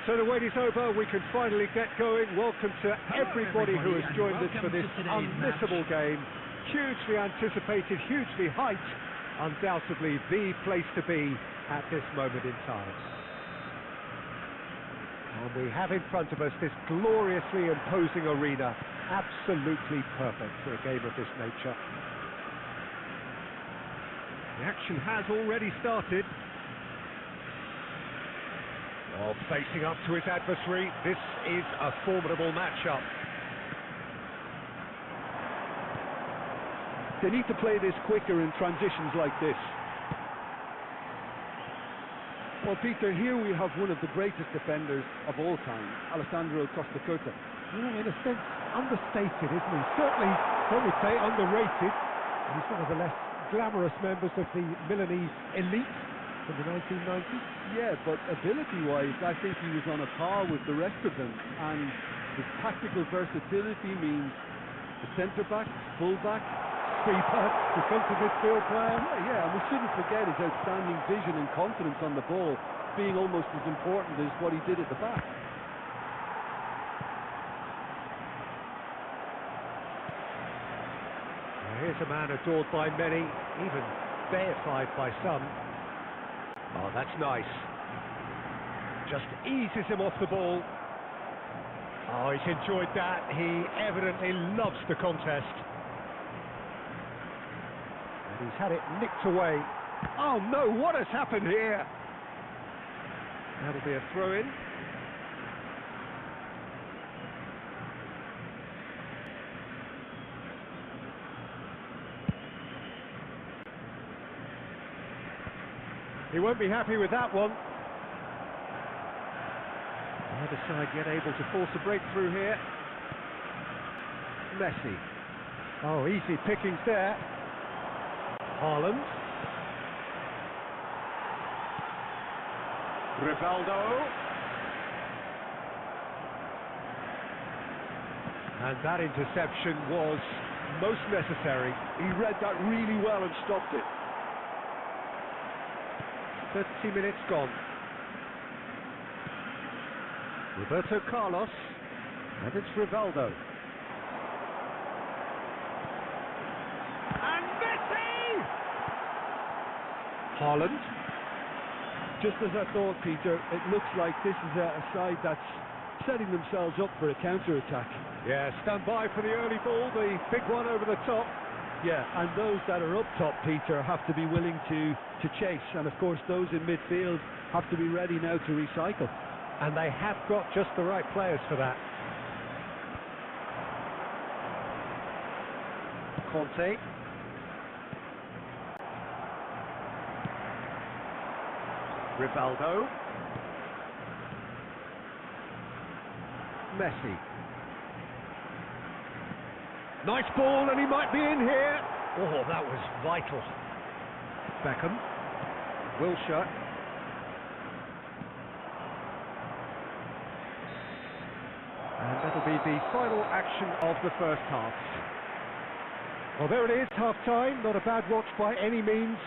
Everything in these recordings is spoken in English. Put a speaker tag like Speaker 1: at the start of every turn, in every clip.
Speaker 1: So the wait is over, we can finally get going. Welcome to everybody who has joined us for this unmissable game. Hugely anticipated, hugely hyped, undoubtedly the place to be at this moment in time. And we have in front of us this gloriously imposing arena, absolutely perfect for a game of this nature. The action has already started. Well, facing up to his adversary, this is a formidable matchup.
Speaker 2: They need to play this quicker in transitions like this. Well, Peter, here we have one of the greatest defenders of all time, Alessandro Costa.
Speaker 1: Yeah, in a sense, understated, isn't he? Certainly, some would say underrated. He's one of the less glamorous members of the Milanese elite from the 1990s.
Speaker 2: Yeah, but ability-wise, I think he was on a par with the rest of them. And his tactical versatility means the centre-back, full-back,
Speaker 1: three-back, defensive midfield player.
Speaker 2: Yeah, and we shouldn't forget his outstanding vision and confidence on the ball, being almost as important as what he did at the back.
Speaker 1: Here's a man adored by many, even deified by some. Oh, that's nice. Just eases him off the ball. Oh, he's enjoyed that. He evidently loves the contest. And he's had it nicked away. Oh no, what has happened here? That'll be a throw-in. He won't be happy with that one. The other side yet able to force a breakthrough here. Messi. Oh, easy pickings there. Haaland. Rivaldo. And that interception was most necessary.
Speaker 2: He read that really well and stopped it.
Speaker 1: 30 minutes gone. Roberto Carlos, and it's Rivaldo. And Messi! Haaland.
Speaker 2: Just as I thought, Peter, it looks like this is a side that's setting themselves up for a counter-attack.
Speaker 1: Yeah, stand by for the early ball, the big one over the top.
Speaker 2: Yeah, and those that are up top, Peter, have to be willing to chase. And of course, those in midfield have to be ready now to recycle.
Speaker 1: And they have got just the right players for that. Conte. Rivaldo. Messi. Nice ball, and he might be in here. Oh, that was vital. Beckham. Wilshere. And that'll be the final action of the first half. Well, there it is, half-time. Not a bad watch by any means.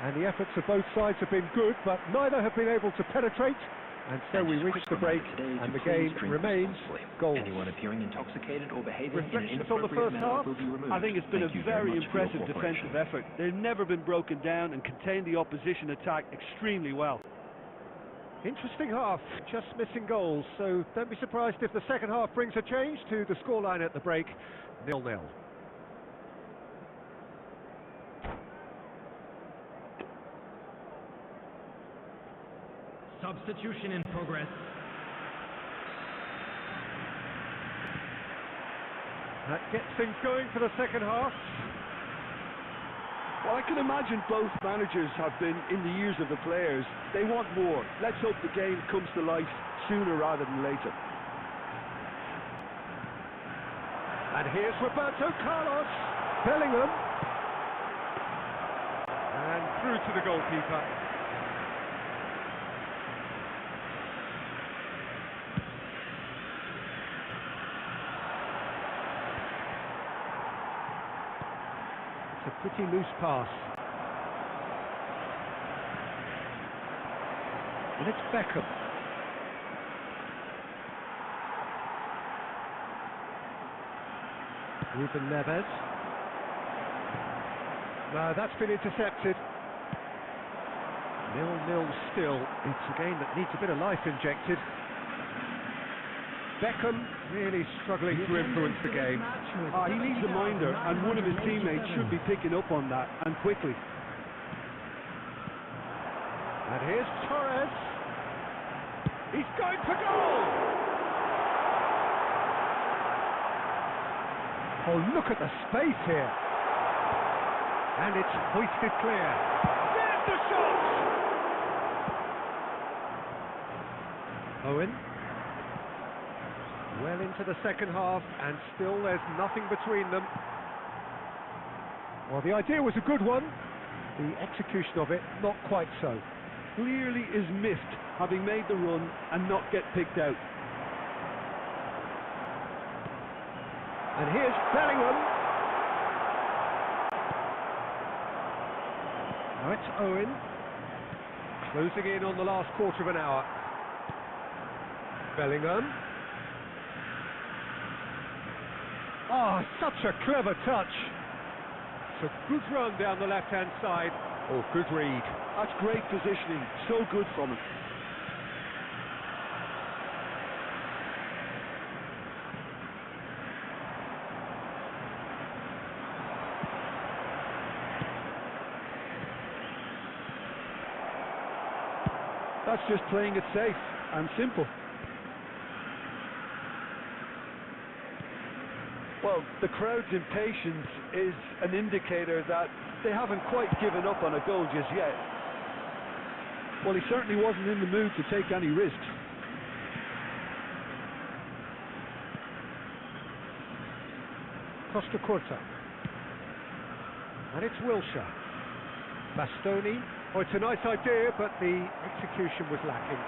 Speaker 1: And the efforts of both sides have been good, but neither have been able to penetrate. And so we reach the break, and the game remains goalless.
Speaker 3: Anyone appearing intoxicated or behaving
Speaker 1: Reflections
Speaker 3: in an
Speaker 1: on the
Speaker 3: inappropriate
Speaker 1: first
Speaker 3: manner
Speaker 1: half?
Speaker 3: will be removed.
Speaker 2: I think it's been
Speaker 3: Thank
Speaker 2: a
Speaker 3: you
Speaker 2: very
Speaker 3: much for your
Speaker 2: impressive
Speaker 3: cooperation.
Speaker 2: defensive effort. They've never been broken down and contained the opposition attack extremely well.
Speaker 1: Interesting half, just missing goals, so don't be surprised if the second half brings a change to the scoreline at the break, 0-0.
Speaker 4: Substitution in progress.
Speaker 1: That gets things going for the second half.
Speaker 2: Well, I can imagine both managers have been in the ears of the players. They want more. Let's hope the game comes to life sooner rather than later.
Speaker 1: And here's Roberto Carlos. Bellingham. And through to the goalkeeper. It's a pretty loose pass. And it's Beckham. Ruben Neves. No, that's been intercepted. 0-0 still. It's a game that needs a bit of life injected. Beckham really struggling to influence the game.
Speaker 2: He needs a minder, and one of his teammates should be picking up on that, and quickly.
Speaker 1: And here's Torres. He's going for goal! Oh, look at the space here. And it's hoisted clear. There's the shot! Owen. Well into the second half, and still there's nothing between them. Well, the idea was a good one. The execution of it, not quite so.
Speaker 2: Clearly is missed, having made the run and not get picked out.
Speaker 1: And here's Bellingham. Now it's Owen. Closing in on the last quarter of an hour. Bellingham. Ah, such a clever touch. It's a good run down the left-hand side. Oh, good read.
Speaker 2: That's great positioning, so good from him. That's just playing it safe and simple. Well, the crowd's impatience is an indicator that they haven't quite given up on a goal just yet. Well, he certainly wasn't in the mood to take any risks.
Speaker 1: Costa Curta. And it's Wilshere. Bastoni. Oh, it's a nice idea, but the execution was lacking.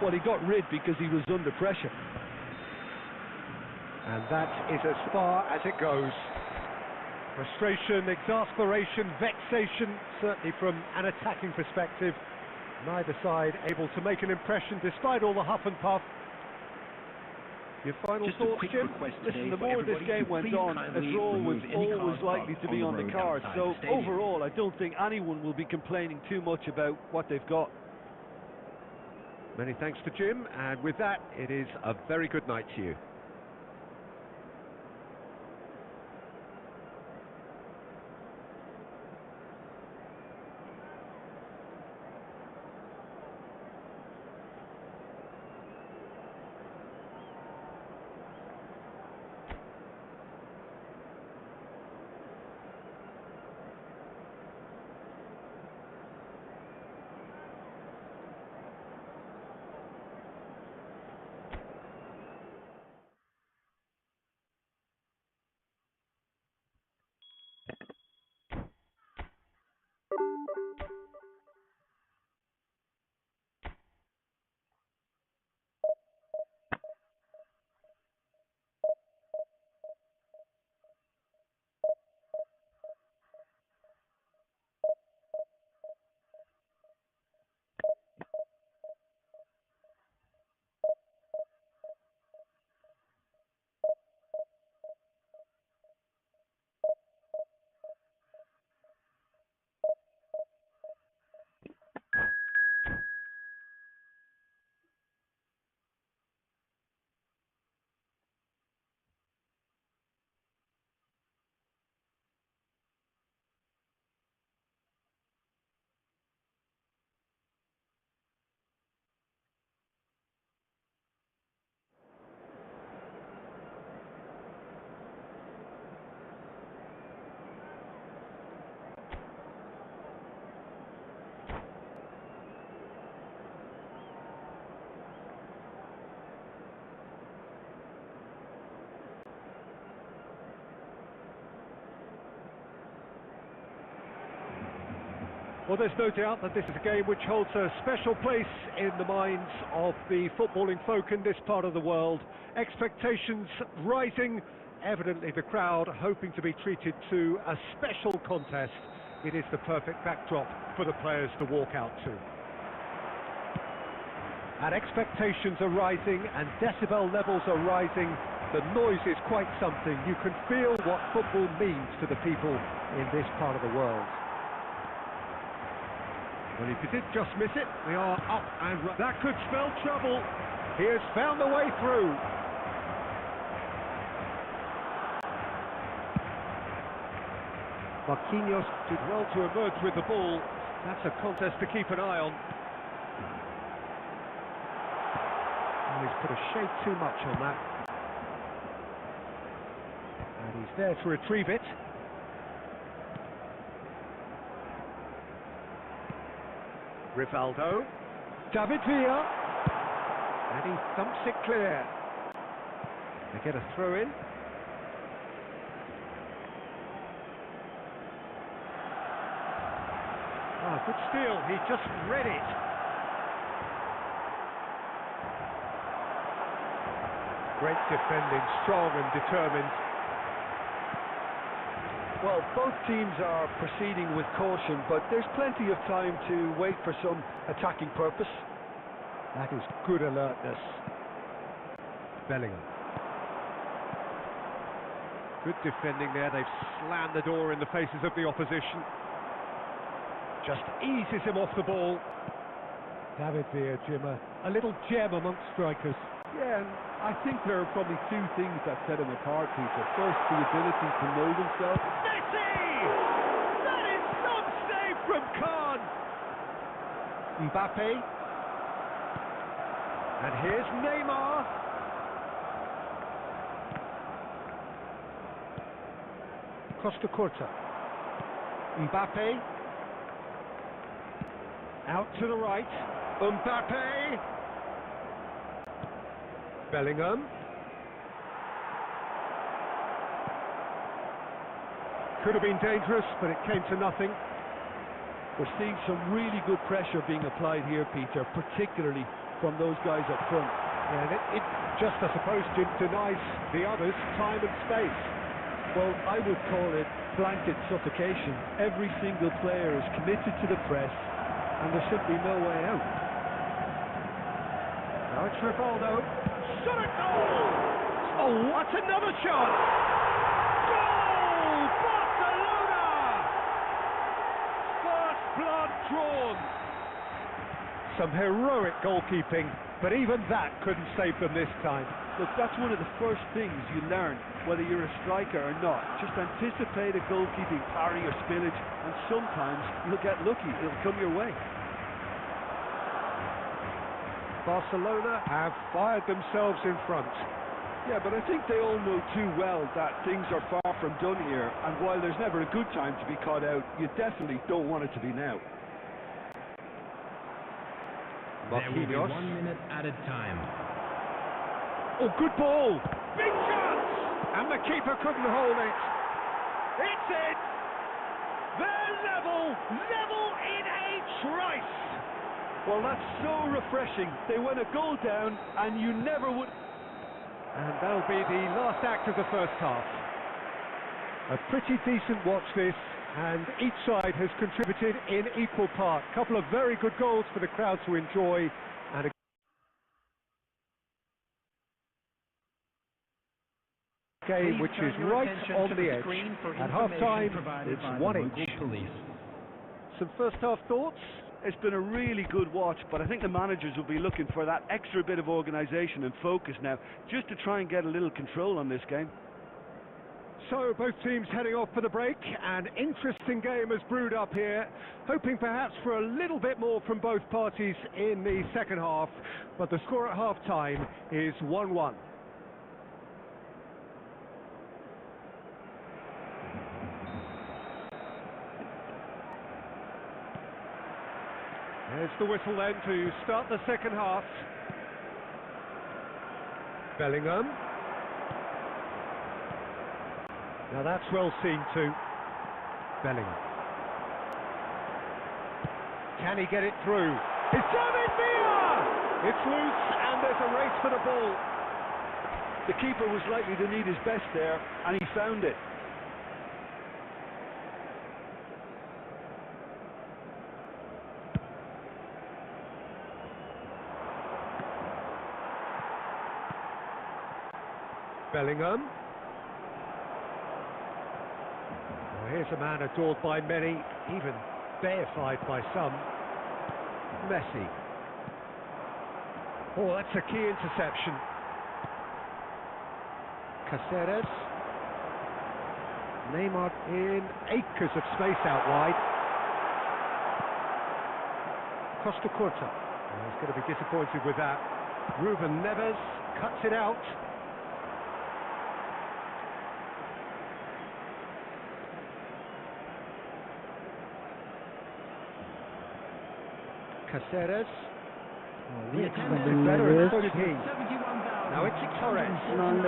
Speaker 2: Well, he got rid because he was under pressure.
Speaker 1: And that is as far as it goes. Frustration, exasperation, vexation, certainly from an attacking perspective. Neither side able to make an impression despite all the huff and puff. Your final
Speaker 3: Just
Speaker 1: thoughts,
Speaker 3: a quick
Speaker 1: Jim?
Speaker 3: request
Speaker 2: Listen,
Speaker 3: today
Speaker 2: the
Speaker 3: for
Speaker 2: more this
Speaker 3: everybody
Speaker 2: game
Speaker 3: to
Speaker 2: went
Speaker 3: please
Speaker 2: on, a
Speaker 3: kindly
Speaker 2: draw was
Speaker 3: remove any
Speaker 2: always
Speaker 3: cars
Speaker 2: likely to
Speaker 3: parked
Speaker 2: be
Speaker 3: on
Speaker 2: on
Speaker 3: the
Speaker 2: the
Speaker 3: road
Speaker 2: cards.
Speaker 3: outside
Speaker 2: So
Speaker 3: the stadium.
Speaker 2: overall, I don't think anyone will be complaining too much about what they've got.
Speaker 1: Many thanks to Jim, and with that, it is a very good night to you. Well, there's no doubt that this is a game which holds a special place in the minds of the footballing folk in this part of the world. Expectations rising, evidently the crowd hoping to be treated to a special contest. It is the perfect backdrop for the players to walk out to. And expectations are rising and decibel levels are rising. The noise is quite something. You can feel what football means to the people in this part of the world. Well, if you did just miss it, they are up and that could spell trouble. He has found the way through. Marquinhos did well to emerge with the ball. That's a contest to keep an eye on. And he's put a shade too much on that. And he's there to retrieve it. Rivaldo. David Villa. And he thumps it clear. They get a throw in. Ah, good steal. He just read it. Great defending, strong and determined.
Speaker 2: Well, both teams are proceeding with caution, but there's plenty of time to wait for some attacking purpose.
Speaker 1: That is good alertness. Bellingham. Good defending there. They've slammed the door in the faces of the opposition. Just eases him off the ball. David Villa, Jimmer, a little gem amongst strikers.
Speaker 2: Yeah, and I think there are probably two things that set him apart, Peter. First, the ability to know himself.
Speaker 1: Messi! That is some save from Khan! Mbappe. And here's Neymar. Costa Curta. Mbappe. Out to the right. Mbappe. Bellingham. Could have been dangerous, but it came to nothing.
Speaker 2: We're seeing some really good pressure being applied here, Peter, particularly from those guys up front.
Speaker 1: And it just, I suppose, denies the others time and space.
Speaker 2: Well, I would call it blanket suffocation. Every single player is committed to the press, and there's simply no way out.
Speaker 1: Now it's Rivaldo. Shot at goal! Oh, what another shot! Goal! Barcelona! First blood drawn. Some heroic goalkeeping, but even that couldn't save them this time.
Speaker 2: Look, that's one of the first things you learn, whether you're a striker or not. Just anticipate a goalkeeping parry or spillage, and sometimes you'll get lucky. It'll come your way.
Speaker 1: Barcelona have fired themselves in front.
Speaker 2: Yeah, but I think they all know too well that things are far from done here, and while there's never a good time to be caught out, you definitely don't want it to be now.
Speaker 3: There will be 1 minute added time.
Speaker 1: Oh, good ball! Big chance! And the keeper couldn't hold it. It's in! They're level in a trice!
Speaker 2: Well, that's so refreshing. They went a goal down, and you never would...
Speaker 1: And that'll be the last act of the first half. A pretty decent watch this, and each side has contributed in equal part. A couple of very good goals for the crowd to enjoy, and a game which is right on the edge. At half-time, it's 1-1. Some first-half thoughts?
Speaker 2: It's been a really good watch, but I think the managers will be looking for that extra bit of organisation and focus now, just to try and get a little control on this game.
Speaker 1: So both teams heading off for the break. An interesting game has brewed up here, hoping perhaps for a little bit more from both parties in the second half, but the score at half-time is 1-1. There's the whistle then to start the second half. Bellingham. Now that's well seen too. Bellingham. Can he get it through? It's David Villa! It's loose and there's a race for the ball.
Speaker 2: The keeper was likely to need his best there, and he found it.
Speaker 1: Bellingham. Well, here's a man adored by many, even deified by some. Messi. Oh, that's a key interception. Caceres. Neymar in acres of space out wide. Costa Curta. Oh, he's going to be disappointed with that. Ruben Neves cuts it out. Caceres. Oh, he expected better, and so did he. Now it's Torres.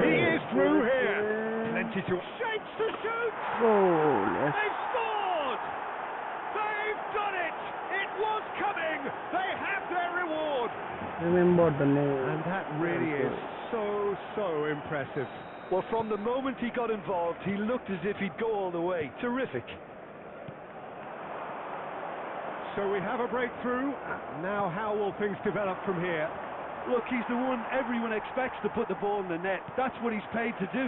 Speaker 1: He is through here. Plenty to shapes to shoot. They've scored. They've done it. It was coming. They have their reward.
Speaker 4: Remember the name.
Speaker 1: And that really is so impressive.
Speaker 2: Well, from the moment he got involved, he looked as if he'd go all the way. Terrific.
Speaker 1: So we have a breakthrough. Now how will things develop from here?
Speaker 2: Look, he's the one everyone expects to put the ball in the net. That's what he's paid to do.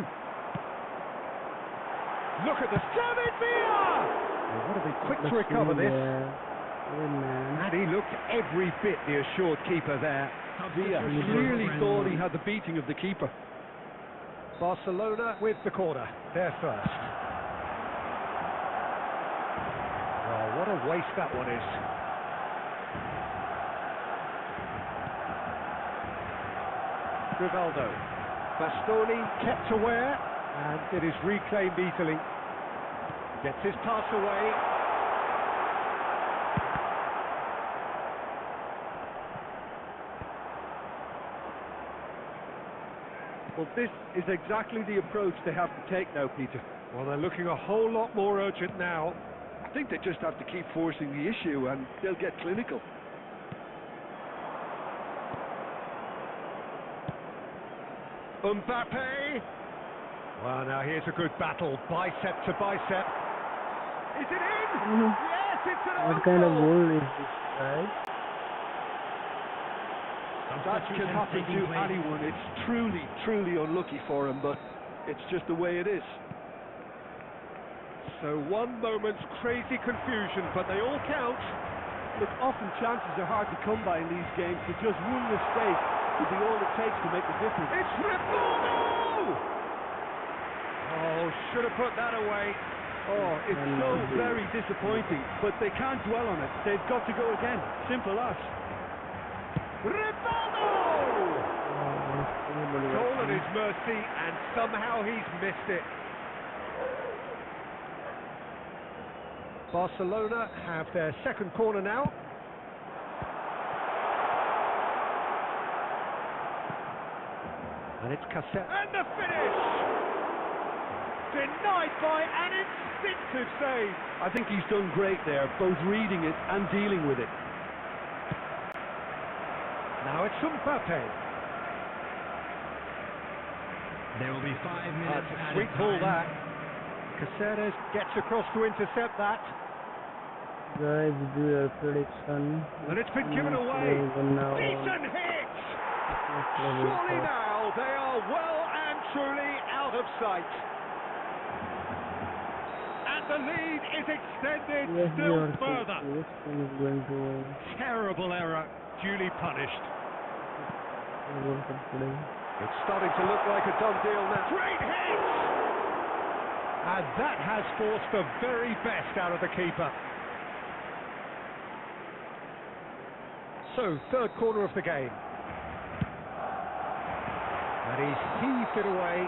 Speaker 1: Look at the David Villa! They want to be quick to recover this. And he looked every bit the assured keeper there.
Speaker 2: Villa clearly thought he had the beating of the keeper.
Speaker 1: Barcelona with the corner. They're first. Oh, what a waste that one is. Rivaldo. Bastoni kept aware, and it is reclaimed easily. Gets his pass away.
Speaker 2: Well, this is exactly the approach they have to take now, Peter.
Speaker 1: Well, they're looking a whole lot more urgent now.
Speaker 2: I think they just have to keep forcing the issue and they'll get clinical.
Speaker 1: Mbappe. Well, now here's a good battle, bicep to bicep. Is it in? Yes, it's an own
Speaker 4: What kind of
Speaker 1: goal.
Speaker 4: goal is this, right?
Speaker 2: That can happen to anyone. It's truly unlucky for him, but it's just the way it is.
Speaker 1: So one moment's crazy confusion, but they all count.
Speaker 2: Look, often chances are hard to come by in these games, but just one mistake could be all it takes to make the difference.
Speaker 1: It's Rivaldo! Oh, should have put that away.
Speaker 2: Oh, it's so very disappointing, but they can't dwell on it. They've got to go again. Simple as.
Speaker 1: Rivaldo! Stolen his mercy, and somehow he's missed it. Barcelona have their second corner now. And it's Cassette. And the finish! Denied by an instinctive save.
Speaker 2: I think he's done great there, both reading it and dealing with it.
Speaker 1: Now it's Mbappe.
Speaker 3: There will be 5 minutes
Speaker 1: That's a
Speaker 3: added
Speaker 1: sweet ball
Speaker 3: time.
Speaker 1: that. Caceres gets across to intercept that.
Speaker 4: Guys, do your prediction.
Speaker 1: And it's been given away.
Speaker 4: Now
Speaker 1: Decent hit! Surely now they are well and truly out of sight. And the lead is extended still further.
Speaker 4: This one is going to
Speaker 1: Terrible error, duly punished.
Speaker 4: World Cup today.
Speaker 1: It's starting to look like a done deal now. Great hit! And that has forced the very best out of the keeper. So, third corner of the game. And he's heaved it away.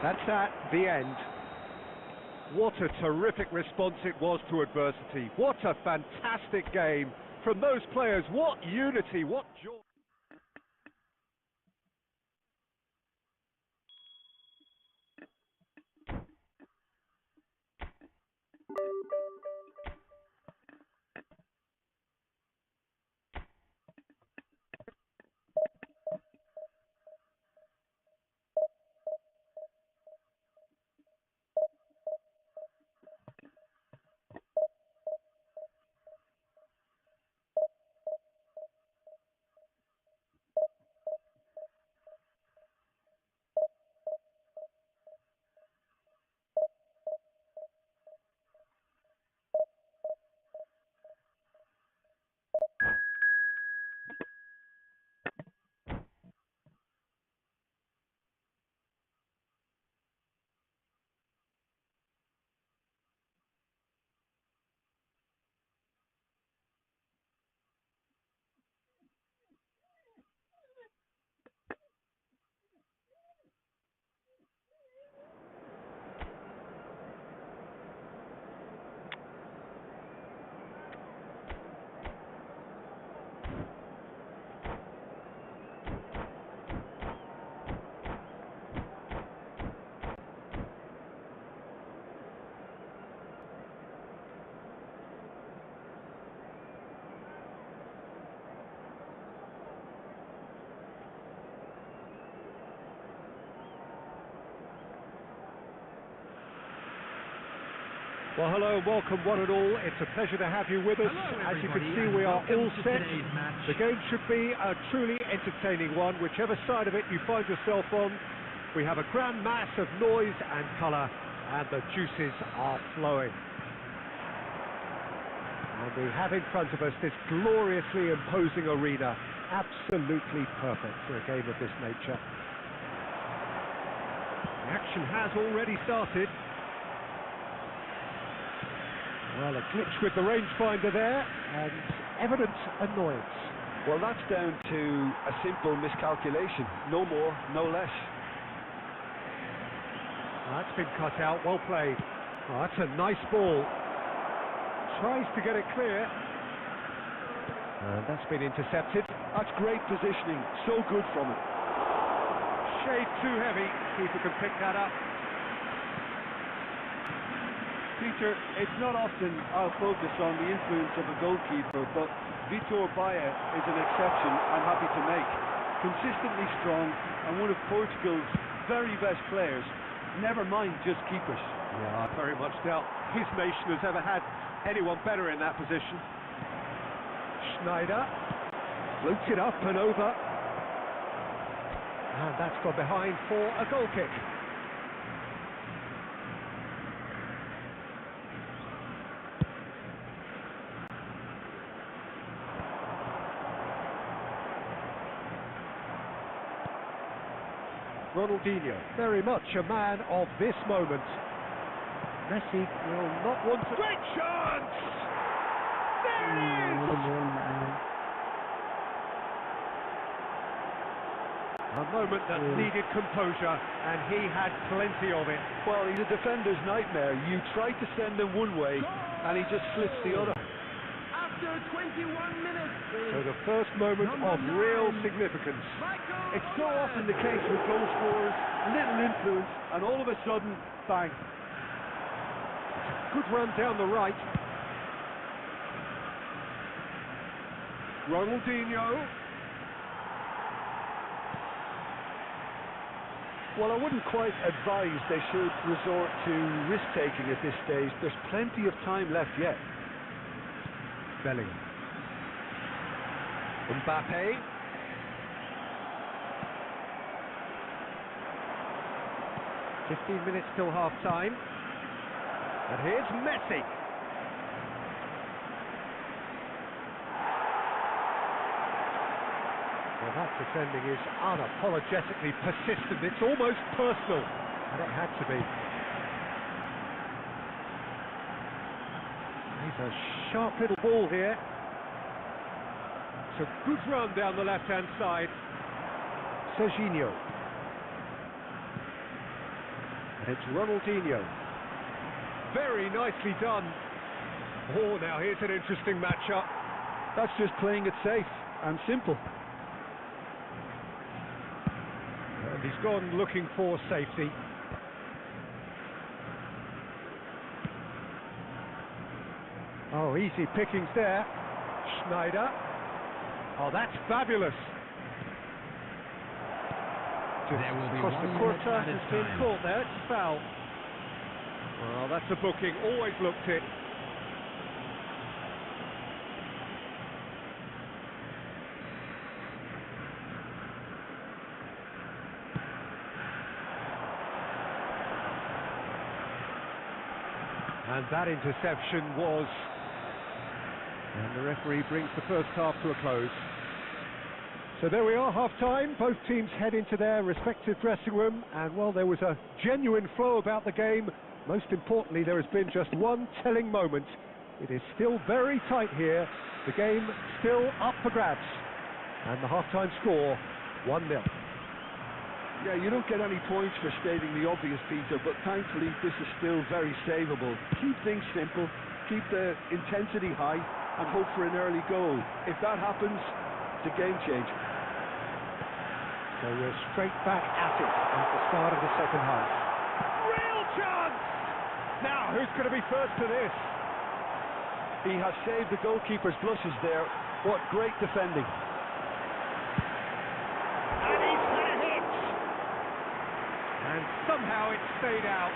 Speaker 1: That's at the end. What a terrific response it was to adversity. What a fantastic game from those players. What unity, what joy. Well, hello and welcome one and all. It's a pleasure to have you with us.
Speaker 3: Hello,
Speaker 1: As you can
Speaker 3: everybody,
Speaker 1: see,
Speaker 3: and
Speaker 1: we are
Speaker 3: welcome
Speaker 1: all
Speaker 3: to
Speaker 1: set.
Speaker 3: today's match.
Speaker 1: The game should be a truly entertaining one, whichever side of it you find yourself on. We have a grand mass of noise and colour, and the juices are flowing. And we have in front of us this gloriously imposing arena, absolutely perfect for a game of this nature. The action has already started. Well, a glitch with the rangefinder there, and evident annoyance.
Speaker 2: Well, that's down to a simple miscalculation. No more, no less.
Speaker 1: That's been cut out, well played. Oh, that's a nice ball. Tries to get it clear. And that's been intercepted.
Speaker 2: That's great positioning. So good from it.
Speaker 1: Shade too heavy. Keeper can pick that up.
Speaker 2: Peter, it's not often I'll focus on the influence of a goalkeeper, but Vitor Baia is an exception I'm happy to make. Consistently strong and one of Portugal's very best players, never mind just keepers.
Speaker 1: Yeah, I very much doubt his nation has ever had anyone better in that position. Schneider floats it up and over. And that's gone behind for a goal kick. Ronaldinho, very much a man of this moment. Messi will not want to... Great chance! There it is! A moment that needed composure, and he had plenty of it.
Speaker 2: Well, he's a defender's nightmare. You try to send him one way, and he just slips the other.
Speaker 3: After 21 minutes.
Speaker 1: So the first moment of real significance.
Speaker 2: It's so often the case with goal scorers, little influence, and all of a sudden, bang.
Speaker 1: Good run down the right. Ronaldinho.
Speaker 2: Well, I wouldn't quite advise they should resort to risk-taking at this stage. There's plenty of time left yet.
Speaker 1: Bellingham. Mbappe. "15 minutes till half-time. And here's Messi. Well, that defending is unapologetically persistent. It's almost personal. And it had to be. He's a sharp little ball here. It's a good run down the left-hand side. Serginho. And it's Ronaldinho. Very nicely done. Oh, now here's an interesting matchup.
Speaker 2: That's just playing it safe and simple.
Speaker 1: And he's gone looking for safety. Oh, easy pickings there. Schneider. Oh, that's fabulous. Just
Speaker 3: There will be
Speaker 1: across
Speaker 3: 1
Speaker 1: the
Speaker 3: minute
Speaker 1: quarter,
Speaker 3: added
Speaker 1: has been
Speaker 3: time.
Speaker 1: caught there. It's foul. Well, that's a booking. Always looked it. And that interception was... And the referee brings the first half to a close. So there we are, half-time. Both teams head into their respective dressing room. And, well, there was a genuine flow about the game. Most importantly, there has been just one telling moment. It is still very tight here. The game still up for grabs. And the half-time score, 1-0.
Speaker 2: Yeah, you don't get any points for stating the obvious, Peter, but thankfully this is still very savable. Keep things simple, keep the intensity high, and hope for an early goal. If that happens, it's a game changer.
Speaker 1: So we're straight back at it at the start of the second half. Real chance! Now, who's going to be first to this?
Speaker 2: He has saved the goalkeeper's blushes there. What great defending.
Speaker 1: And he's had a hit! And somehow it stayed out.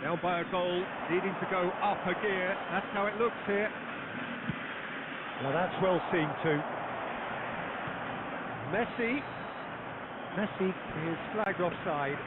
Speaker 1: Down by a goal, needing to go up a gear. That's how it looks here. Now that's well seen too. Messi is flagged offside.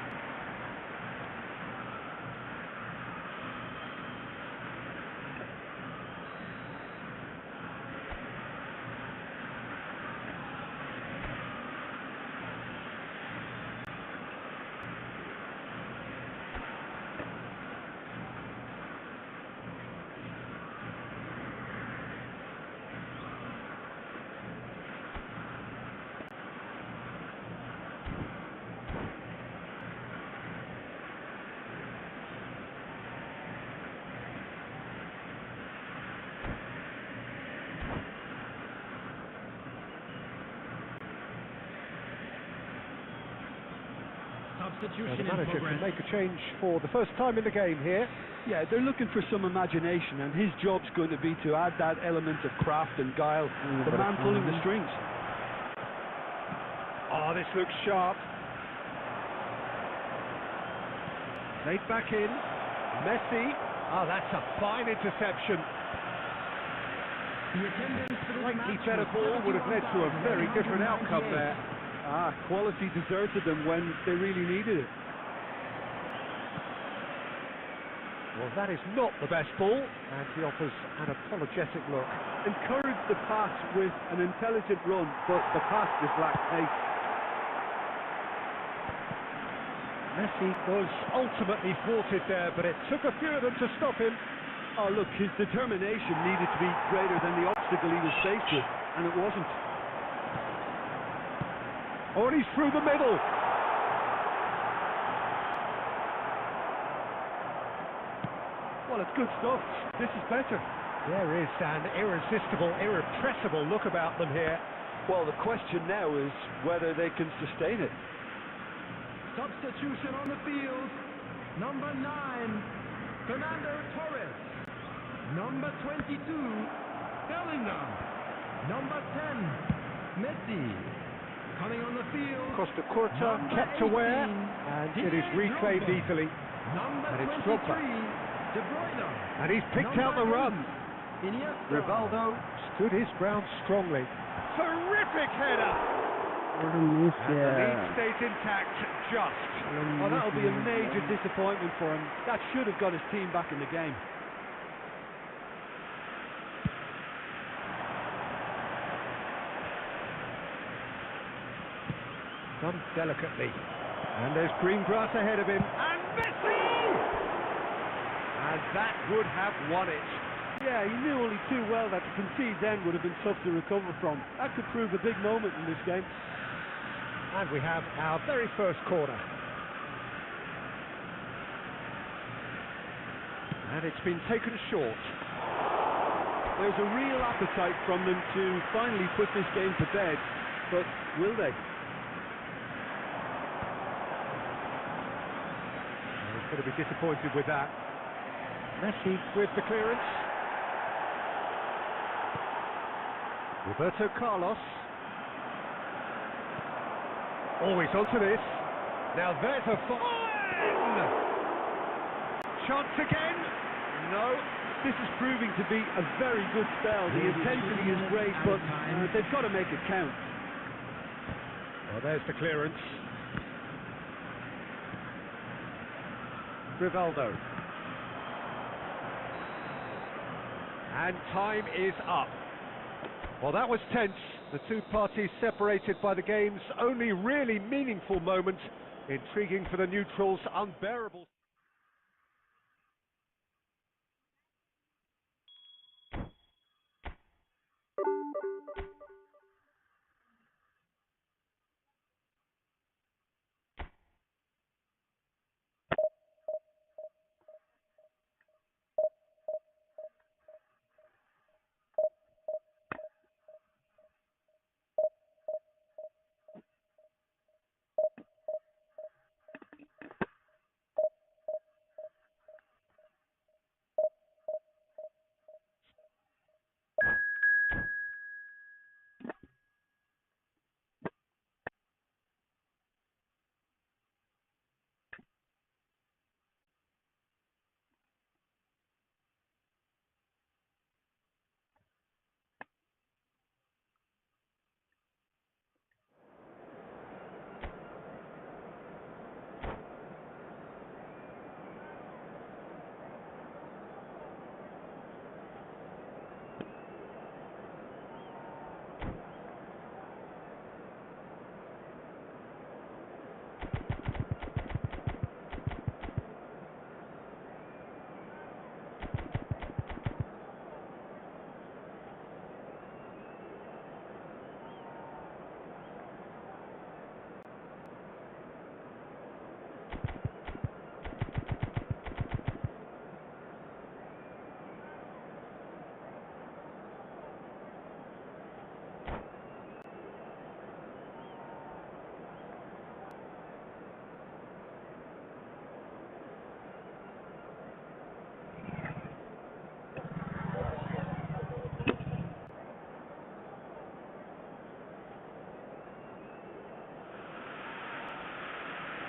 Speaker 3: Substitution
Speaker 1: The
Speaker 3: in
Speaker 1: manager
Speaker 3: progress.
Speaker 1: can make a change for the first time in the game here.
Speaker 2: Yeah, they're looking for some imagination, and his job's going to be to add that element of craft and guile. The man pulling the strings.
Speaker 1: Oh, this looks sharp. Played back in. Messi. Oh, that's a fine interception.
Speaker 3: The attendance for this
Speaker 1: Slightly
Speaker 3: match
Speaker 1: better
Speaker 3: was
Speaker 1: ball would have led to a very different outcome
Speaker 3: 71,198.
Speaker 1: there.
Speaker 2: Quality deserted them when they really needed it.
Speaker 1: Well, that is not the best ball, and he offers an apologetic look.
Speaker 2: Encouraged the pass with an intelligent run, but the pass just lacked pace.
Speaker 1: Messi was ultimately thwarted there, but it took a few of them to stop him.
Speaker 2: Oh, look, his determination needed to be greater than the obstacle he was faced with, and it wasn't.
Speaker 1: Oh, and he's through the middle.
Speaker 2: Well, it's good stuff. This is better.
Speaker 1: There is an irresistible, irrepressible look about them here.
Speaker 2: Well, the question now is whether they can sustain it.
Speaker 3: Substitution on the field. Number 9, Fernando Torres. Number 22, Bellingham. Number 10, Messi. Coming on the field.
Speaker 1: Costa Curta
Speaker 3: Number
Speaker 1: kept
Speaker 3: 18,
Speaker 1: aware, and it is
Speaker 3: Didier
Speaker 1: reclaimed
Speaker 3: Drogba.
Speaker 1: easily.
Speaker 3: Number
Speaker 1: And it's
Speaker 3: 23,
Speaker 1: Drogba.
Speaker 3: De Bruyne.
Speaker 1: And he's picked out the
Speaker 3: Number
Speaker 1: run.
Speaker 3: 8, Iniesta.
Speaker 1: Rivaldo stood his ground strongly. Terrific header!
Speaker 4: What a miss,
Speaker 1: And the lead
Speaker 4: yeah.
Speaker 1: stays intact, just.
Speaker 2: Oh, that'll be a major disappointment for him. That should have got his team back in the game.
Speaker 1: Done delicately. And there's green grass ahead of him. And Messi! And that would have won it.
Speaker 2: Yeah, he knew only too well that to concede then would have been tough to recover from. That could prove a big moment in this game.
Speaker 1: And we have our very first corner. And it's been taken short.
Speaker 2: There's a real appetite from them to finally put this game to bed, but will they?
Speaker 1: He's going to be disappointed with that. Messi with the clearance. Roberto Carlos. Always onto this. Now there's a fine! Chance again. No.
Speaker 2: This is proving to be a very good spell. The intensity is great, but they've got to make it count.
Speaker 1: Well, there's the clearance. Rivaldo. And time is up. Well, that was tense. The two parties separated by the game's only really meaningful moment. Intriguing for the neutrals, unbearable.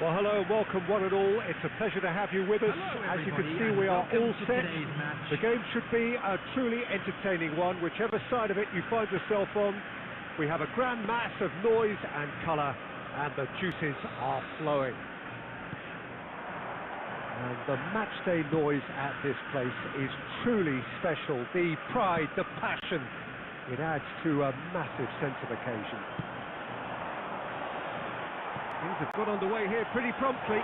Speaker 1: Well, hello and welcome one and all. It's a pleasure to have you with us.
Speaker 3: Hello,
Speaker 1: As you can
Speaker 3: everybody,
Speaker 1: see,
Speaker 3: and
Speaker 1: we are
Speaker 3: welcome
Speaker 1: all
Speaker 3: to
Speaker 1: set.
Speaker 3: today's match.
Speaker 1: The game should be a truly entertaining one, whichever side of it you find yourself on. We have a grand mass of noise and colour, and the juices are flowing. And the matchday noise at this place is truly special. The pride, the passion, it adds to a massive sense of occasion. Things have got underway here pretty promptly.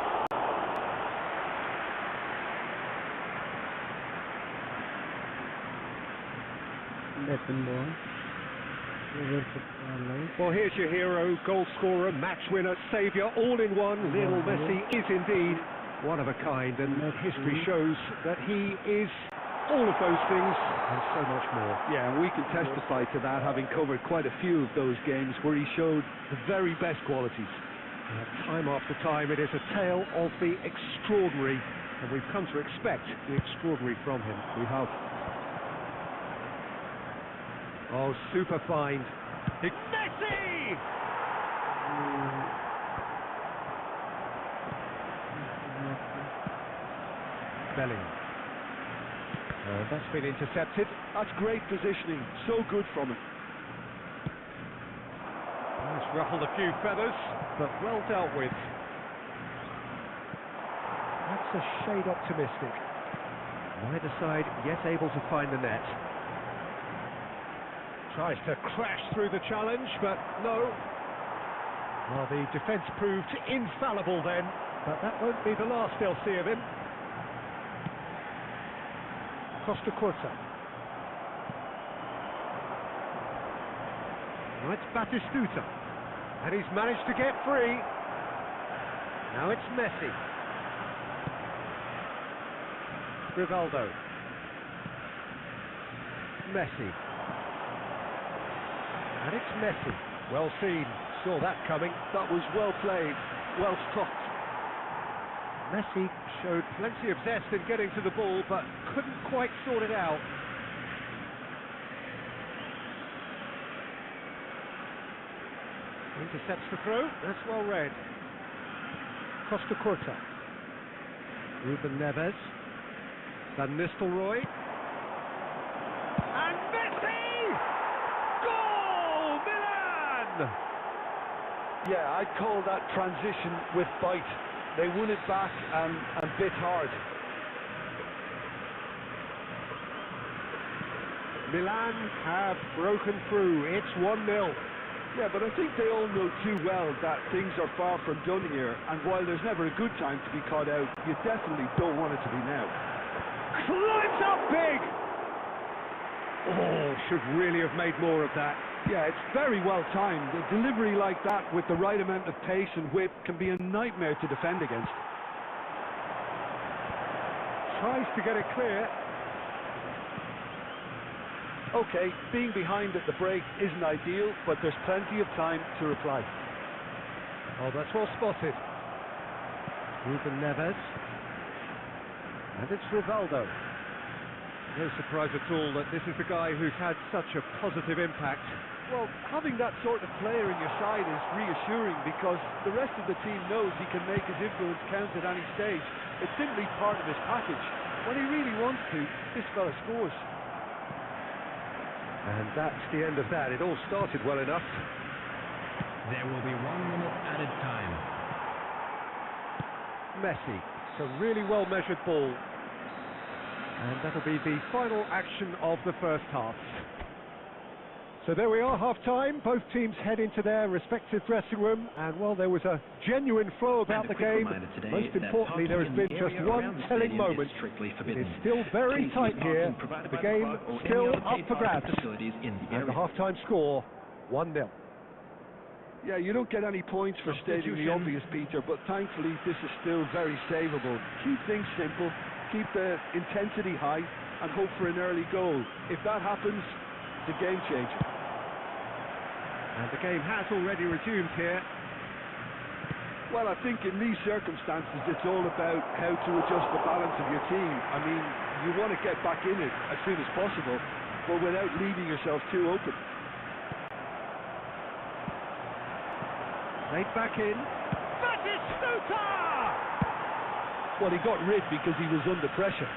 Speaker 4: Efooball.
Speaker 1: Well, here's your hero, goal scorer, match winner, saviour, all in one. Lionel Messi is indeed one of a kind, and history shows that he is all of those things and so much more.
Speaker 2: Yeah, and we can testify to that, having covered quite a few of those games where he showed the very best qualities.
Speaker 1: Time after time, it is a tale of the extraordinary, and we've come to expect the extraordinary from him.
Speaker 2: We have.
Speaker 1: Oh, super find. Messi! Bellingham. That's been intercepted.
Speaker 2: That's great positioning. So good from him.
Speaker 1: It's ruffled a few feathers, but well dealt with. That's a shade optimistic. Neither side yet able to find the net. Tries to crash through the challenge, but no. Well, the defence proved infallible then, but that won't be the last they'll see of him. Costa Curta. Now it's Batistuta. And he's managed to get free. Now it's Messi. Rivaldo. Messi. And it's Messi. Well seen. Saw that coming.
Speaker 2: That was well played, well stopped.
Speaker 1: Messi showed plenty of zest in getting to the ball, but couldn't quite sort it out. Intercepts the throw. That's well read. Costa Curta. Ruben Neves. Van Nistelrooy. And Messi! Goal! Milan!
Speaker 2: Yeah, I'd call that transition with bite. They won it back and bit hard.
Speaker 1: Milan have broken through. It's 1-0.
Speaker 2: Yeah, but I think they all know too well that things are far from done here, and while there's never a good time to be caught out, you definitely don't want it to be now.
Speaker 1: Climbs up big! Oh, should really have made more of that.
Speaker 2: Yeah, it's very well timed. A delivery like that with the right amount of pace and whip can be a nightmare to defend against.
Speaker 1: Tries to get it clear.
Speaker 2: Okay, being behind at the break isn't ideal, but there's plenty of time to reply.
Speaker 1: Oh, that's well spotted. Ruben Neves. And it's Rivaldo. No surprise at all that this is the guy who's had such a positive impact.
Speaker 2: Well, having that sort of player in your side is reassuring because the rest of the team knows he can make his influence count at any stage. It's simply part of his package. When he really wants to, this fella scores.
Speaker 1: And that's the end of that. It all started well enough.
Speaker 3: There will be 1 minute added time.
Speaker 1: Messi. It's a really well-measured ball. And that'll be the final action of the first half. So there we are, half-time. Both teams head into their respective dressing room. And, well, there was a genuine flow about the game. Most importantly, there has been just one telling moment. It is still very tight here. The game still up for grabs. And the half-time score, 1-0.
Speaker 2: Yeah, you don't get any points for stating the obvious, Peter, but thankfully this is still very savable. Keep things simple, keep the intensity high, and hope for an early goal. If that happens, it's a game changer.
Speaker 1: And the game has already resumed here.
Speaker 2: Well, I think in these circumstances it's all about how to adjust the balance of your team. I mean, you want to get back in it as soon as possible, but without leaving yourself too open.
Speaker 1: Laid back in. Batistuta! Shooter!
Speaker 2: Well, he got rid because he was under pressure.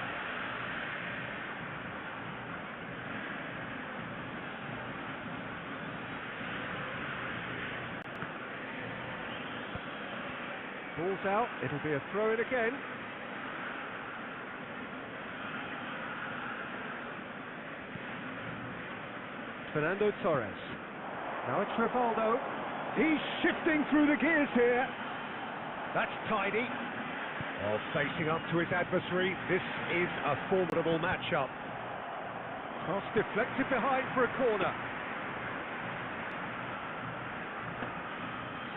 Speaker 1: Ball's out, it'll be a throw-in again. Fernando Torres. Now it's Rivaldo. He's shifting through the gears here. That's tidy. Oh, facing up to his adversary, this is a formidable matchup. Cross deflected behind for a corner.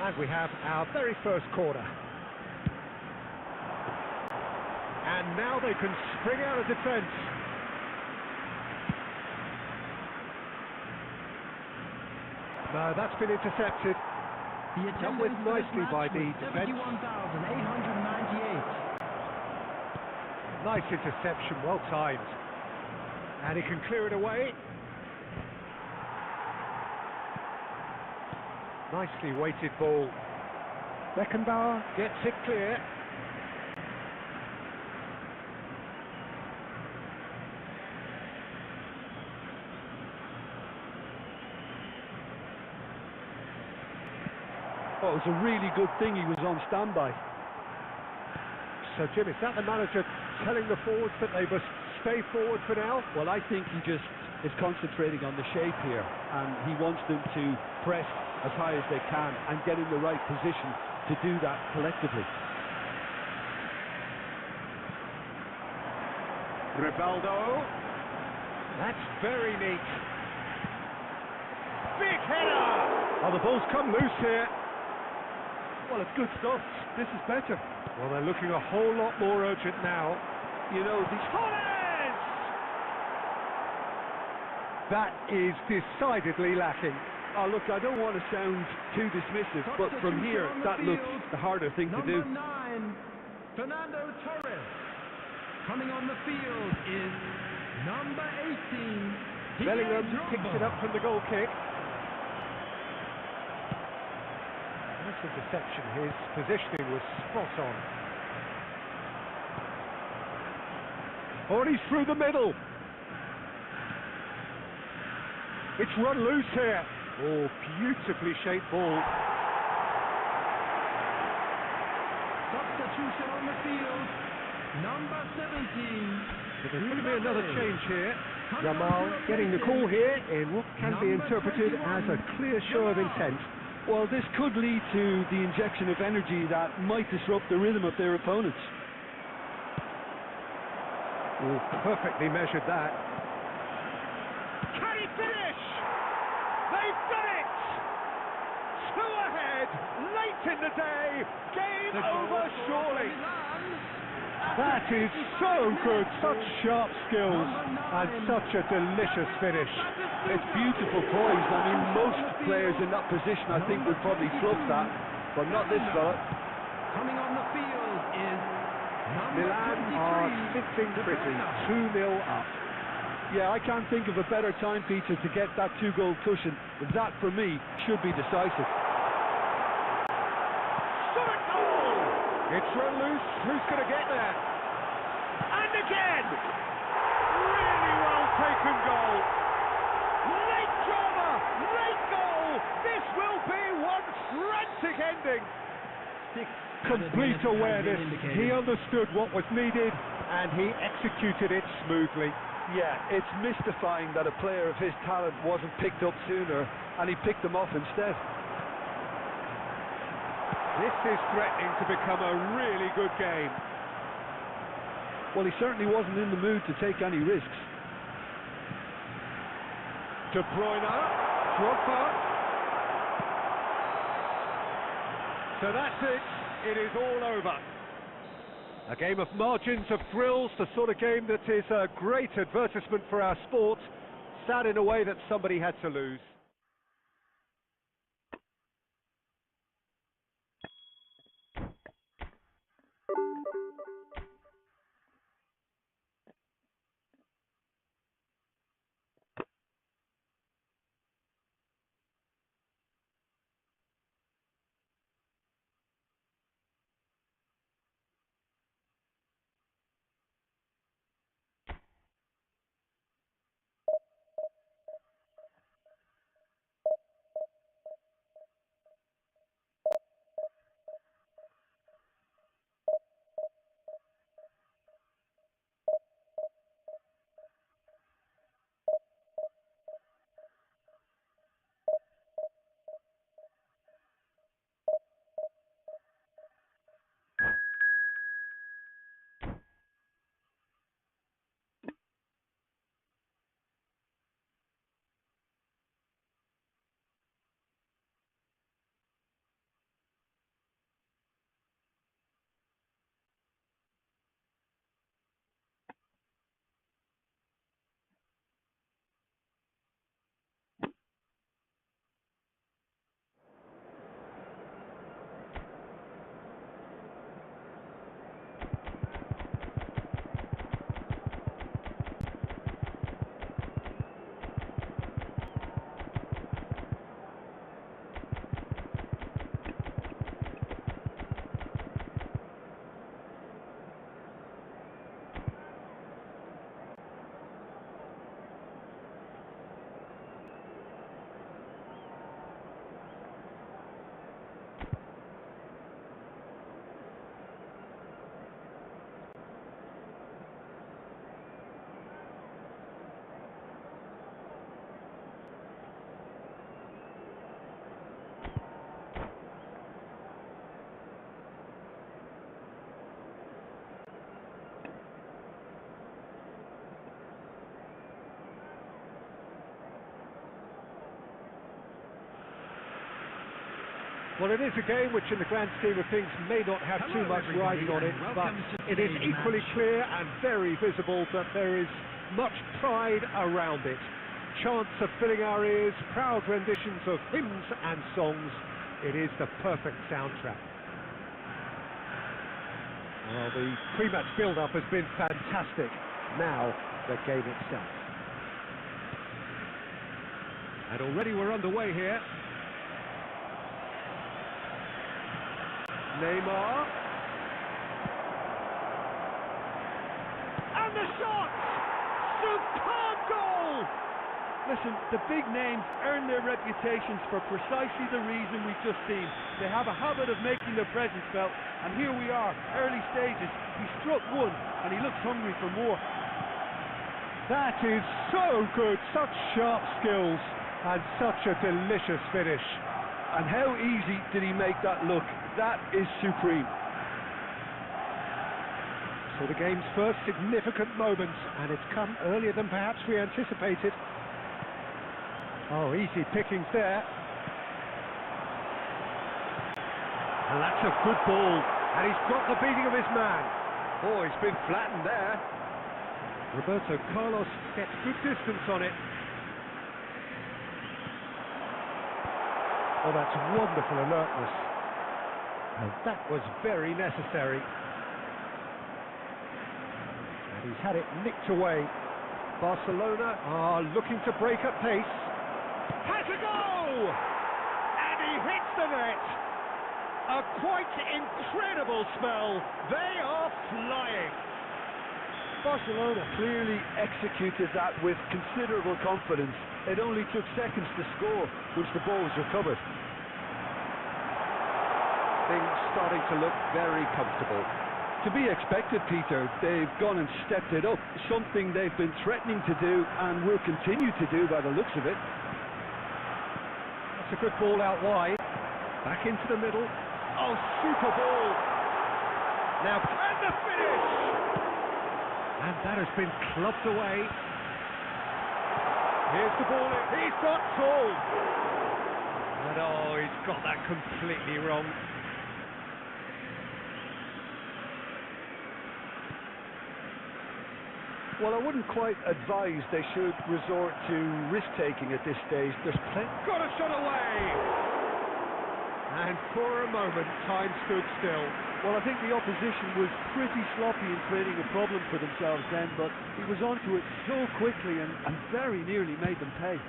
Speaker 1: And we have our very first corner. And now they can spring out of defence. No, that's been intercepted. Dealt with nicely by the defence.
Speaker 3: 71,898.
Speaker 1: Nice interception, well timed. And he can clear it away. Nicely weighted ball. Beckenbauer gets it clear.
Speaker 2: Well, it was a really good thing he was on standby.
Speaker 1: So, Jim, is that the manager telling the forwards that they must stay forward for now?
Speaker 2: Well, I think he just is concentrating on the shape here, and he wants them to press as high as they can and get in the right position to do that collectively.
Speaker 1: Rivaldo. That's very neat. Big header! Oh, the ball's come loose here.
Speaker 2: Well, it's good stuff. This is better.
Speaker 1: Well, they're looking a whole lot more urgent now.
Speaker 2: You know, these...
Speaker 1: Torres! That is decidedly lacking.
Speaker 2: Oh, look, I don't want to sound too dismissive, but from here, that looks the harder thing to do.
Speaker 3: Number 9, Fernando Torres. Coming on the field is number 18.
Speaker 1: Bellingham picks it up from the goal kick. Nice interception. His positioning was spot on. Oh, and he's through the middle. It's run loose here. Oh, beautifully shaped ball.
Speaker 3: Substitution on the field. Number 17.
Speaker 1: There's going to be another change here. Jamal getting the call here in what can be interpreted as a clear show of intent.
Speaker 2: Well, this could lead to the injection of energy that might disrupt the rhythm of their opponents.
Speaker 1: Oh, perfectly measured that. Can he finish? They've done it! 2 ahead, late in the day, game over surely. That is so good, such sharp skills and such a delicious finish.
Speaker 2: It's beautiful poise. I mean, most players in that position, I think, would probably fluff that, but not this fella.
Speaker 3: Coming on the field is number
Speaker 1: Milan
Speaker 3: 23.
Speaker 1: are sitting pretty, 2-0 up.
Speaker 2: Yeah, I can't think of a better time, Peter, to get that 2-goal cushion. That, for me, should be decisive.
Speaker 1: Shot at goal! It's run loose, who's going to get there? And again! Really well taken goal! Late drama, late goal! This will be one frantic ending! Complete awareness, he understood what was needed and he executed it smoothly.
Speaker 2: Yeah, it's mystifying that a player of his talent wasn't picked up sooner, and he picked them off instead.
Speaker 1: This is threatening to become a really good game.
Speaker 2: Well, he certainly wasn't in the mood to take any risks.
Speaker 1: De Bruyne, Drogba. So that's it. It is all over. A game of margins, of thrills, the sort of game that is a great advertisement for our sport. Sad in a way that somebody had to lose. Well, it is a game which, in the grand scheme of things, may not have too much riding on it, but it is equally clear and very visible that there is much pride around it. Chants are filling our ears, proud renditions of hymns and songs. It is the perfect soundtrack. Well, the pre-match build-up has been fantastic. Now, the game itself.
Speaker 2: And already we're underway here. Neymar. And the shot! Superb goal! Listen, the big names earn their reputations for precisely the reason we've just seen. They have a habit of making their presence felt, and here we are, early stages. He struck one, and he looks hungry for more.
Speaker 1: That is so good, such sharp skills, and such a delicious finish.
Speaker 2: And how easy did he make that look? That is supreme.
Speaker 1: So the game's first significant moment, and it's come earlier than perhaps we anticipated. Oh, easy pickings there. And that's a good ball, and he's got the beating of his man.
Speaker 2: Oh, he's been flattened there.
Speaker 1: Roberto Carlos gets good distance on it. Oh, that's wonderful alertness. And that was very necessary. And he's had it nicked away. Barcelona are looking to break at pace. Has a go! And he hits the net. A quite incredible spell. They are flying.
Speaker 2: Barcelona clearly executed that with considerable confidence. It only took seconds to score once the ball was recovered.
Speaker 1: Things starting to look very comfortable.
Speaker 2: To be expected, Peter. They've gone and stepped it up, something they've been threatening to do and will continue to do by the looks of it.
Speaker 1: That's a good ball out wide. Back into the middle. Oh, super ball. Now, and the finish! And that has been clubbed away. Here's the ball in. He's got goal. And oh, he's got that completely wrong.
Speaker 2: Well, I wouldn't quite advise they should resort to risk-taking at this stage. There's plenty.
Speaker 1: Got a shot away! And for a moment, time stood still.
Speaker 2: Well, I think the opposition was pretty sloppy in creating a problem for themselves then, but he was onto it so quickly and very nearly made them pay.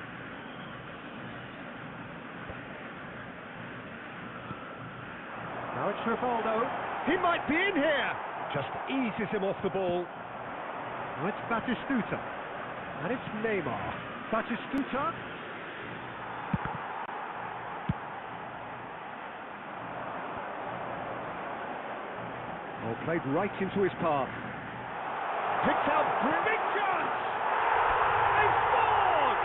Speaker 1: Now it's Rivaldo. He might be in here! Just eases him off the ball. Now it's Batistuta. And it's Neymar. Batistuta. Oh, played right into his path. Picks out big chance! They scored!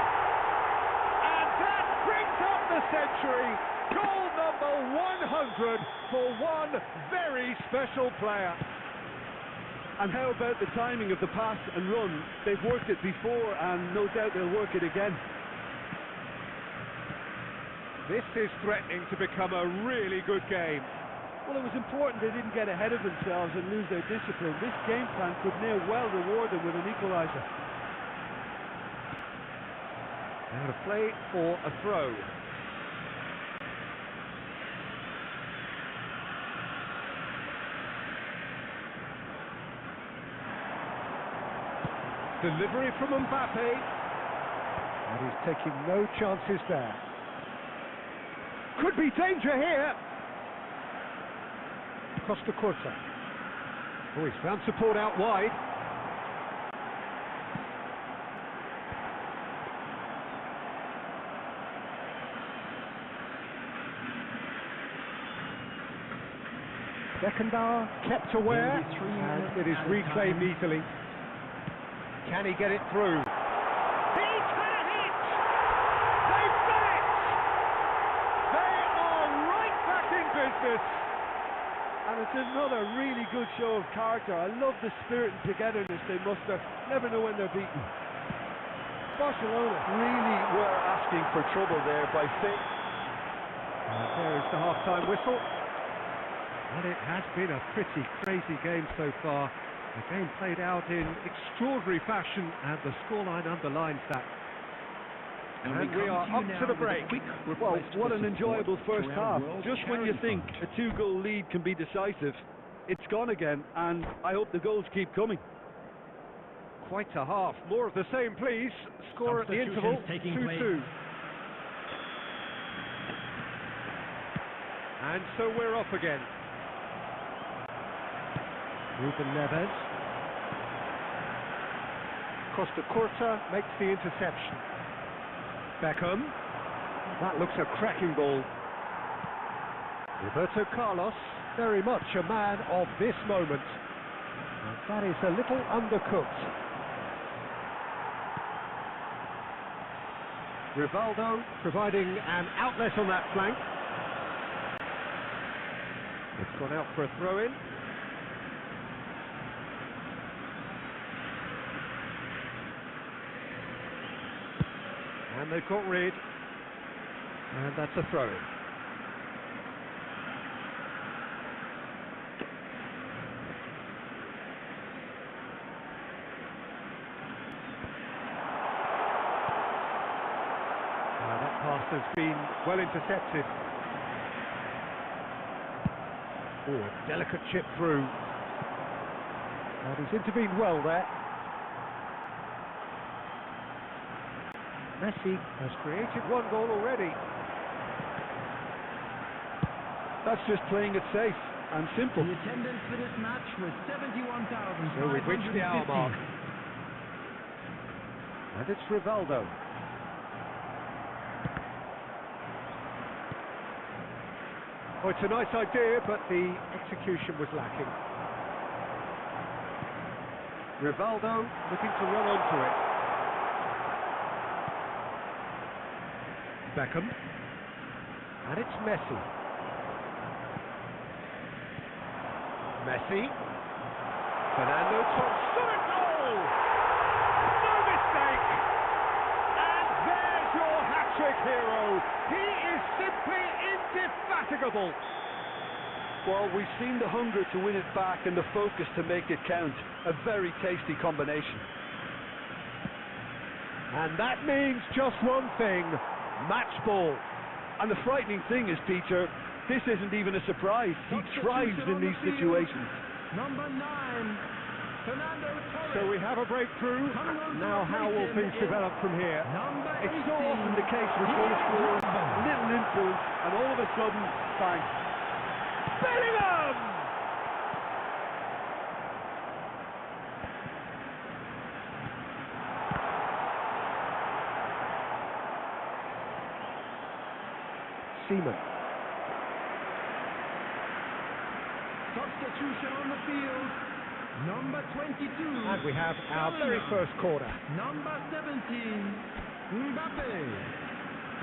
Speaker 1: And that brings up the century. Goal number 100 for one very special player.
Speaker 2: And how about the timing of the pass and run? They've worked it before and no doubt they'll work it again.
Speaker 1: This is threatening to become a really good game.
Speaker 2: Well, it was important they didn't get ahead of themselves and lose their discipline. This game plan could near well reward them with an equaliser.
Speaker 1: Now to play for a throw. Delivery from Mbappe. And he's taking no chances there. Could be danger here. Costa Curta. Oh, he's found support out wide. Beckenbauer kept aware, and it is reclaimed easily. Can he get it through? He can hit! They've done it! They are right back in business!
Speaker 2: And it's another really good show of character. I love the spirit and togetherness they muster. Never know when they're beaten. Barcelona really were asking for trouble there by
Speaker 1: And there is the half-time whistle. Well, it has been a pretty crazy game so far. The game played out in extraordinary fashion, and the scoreline underlines that. And we are up to the break.
Speaker 2: Well, what an enjoyable first half. Just when you think a two-goal lead can be decisive, it's gone again, and I hope the goals keep coming.
Speaker 1: Quite a half. More of the same, please. Score at the interval, 2-2. And so we're off again. Ruben Neves. Costa Curta makes the interception. Beckham. That looks a cracking ball. Roberto Carlos, very much a man of this moment. And that is a little undercooked. Rivaldo providing an outlet on that flank. It's gone out for a throw-in. And they've got rid. And that's a throw-in. That pass has been well intercepted. Oh, a delicate chip through. And he's intervened well there. Messi has created one goal already.
Speaker 2: That's just playing it safe and simple.
Speaker 3: The attendance for this match was 71,550.
Speaker 1: So we've reached the hour mark. And it's Rivaldo. Oh, it's a nice idea, but the execution was lacking. Rivaldo looking to run onto it. Beckham. And it's Messi. Messi. Fernando Solid goal! No mistake! And there's your hat-trick hero. He is simply indefatigable.
Speaker 2: Well, we've seen the hunger to win it back and the focus to make it count. A very tasty combination.
Speaker 1: And that means just one thing. Match ball.
Speaker 2: And the frightening thing is, Peter, this isn't even a surprise. He thrives in these situations.
Speaker 3: Number 9, Fernando Torres.
Speaker 1: So we have a breakthrough. Now how will things develop from here?
Speaker 2: It's so often the case with goal scorers, a little influence, and all of a sudden, bang.
Speaker 1: Bellingham! Seaman.
Speaker 3: Substitution on the field. Number 22.
Speaker 1: And we have our very first corner.
Speaker 3: Number 17. Mbappe.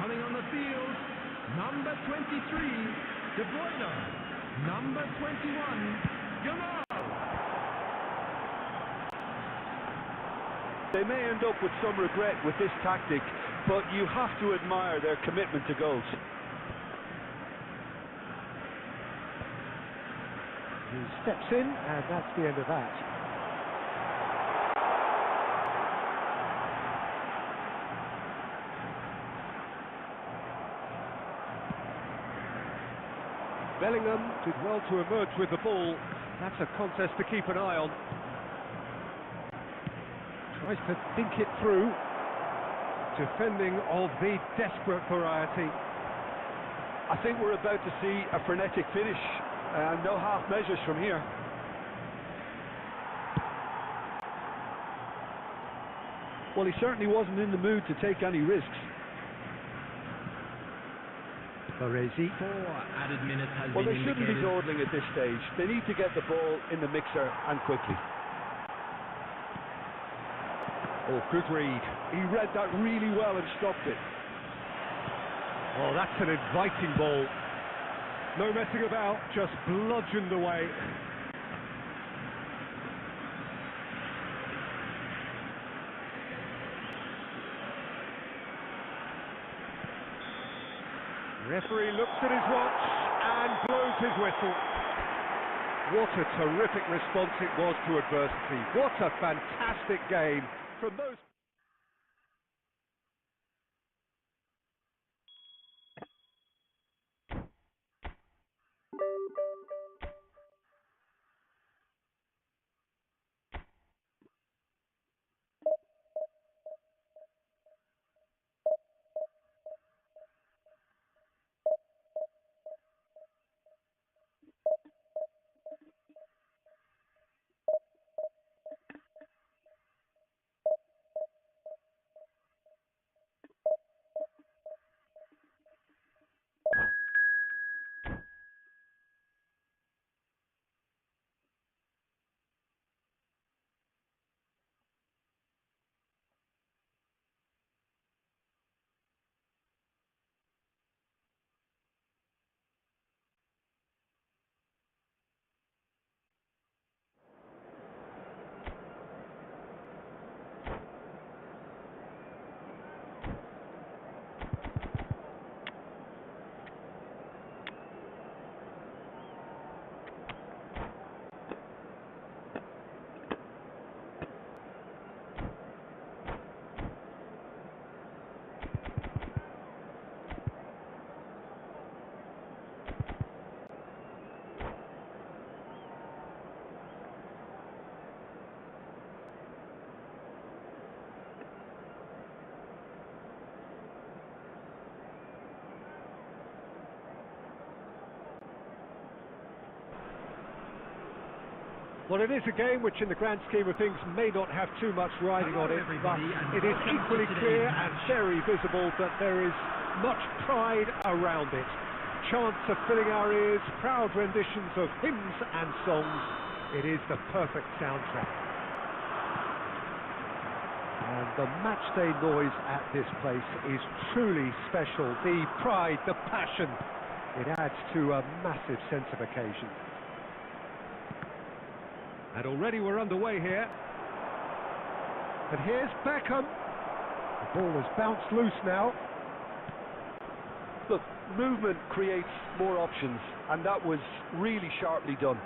Speaker 3: Coming on the field. Number 23. De Bruyne. Number 21. Yamal.
Speaker 2: They may end up with some regret with this tactic, but you have to admire their commitment to goals.
Speaker 1: He steps in, and that's the end of that. Bellingham did well to emerge with the ball. That's a contest to keep an eye on. Tries to think it through. Defending of the desperate variety.
Speaker 2: I think we're about to see a frenetic finish. No half measures from here. Well, he certainly wasn't in the mood to take any risks.
Speaker 1: Baresi.
Speaker 3: 4 added minutes has
Speaker 2: Well,
Speaker 3: been
Speaker 2: they shouldn't be
Speaker 3: indicated.
Speaker 2: dawdling at this stage. They need to get the ball in the mixer and quickly.
Speaker 1: Oh, good read.
Speaker 2: He read that really well and stopped it.
Speaker 1: Oh, that's an inviting ball. No messing about, just bludgeoned away. Referee looks at his watch and blows his whistle. What a terrific response it was to adversity. What a fantastic game from those... Well, it is a game which in the grand scheme of things may not have too much riding on it, but it is equally clear and very visible that there is much pride around it. Chants are filling our ears, proud renditions of hymns and songs. It is the perfect soundtrack. And the matchday noise at this place is truly special. The pride, the passion, it adds to a massive sense of occasion. And already we're underway here. And here's Beckham. The ball has bounced loose now.
Speaker 2: Look, movement creates more options, and that was really sharply done.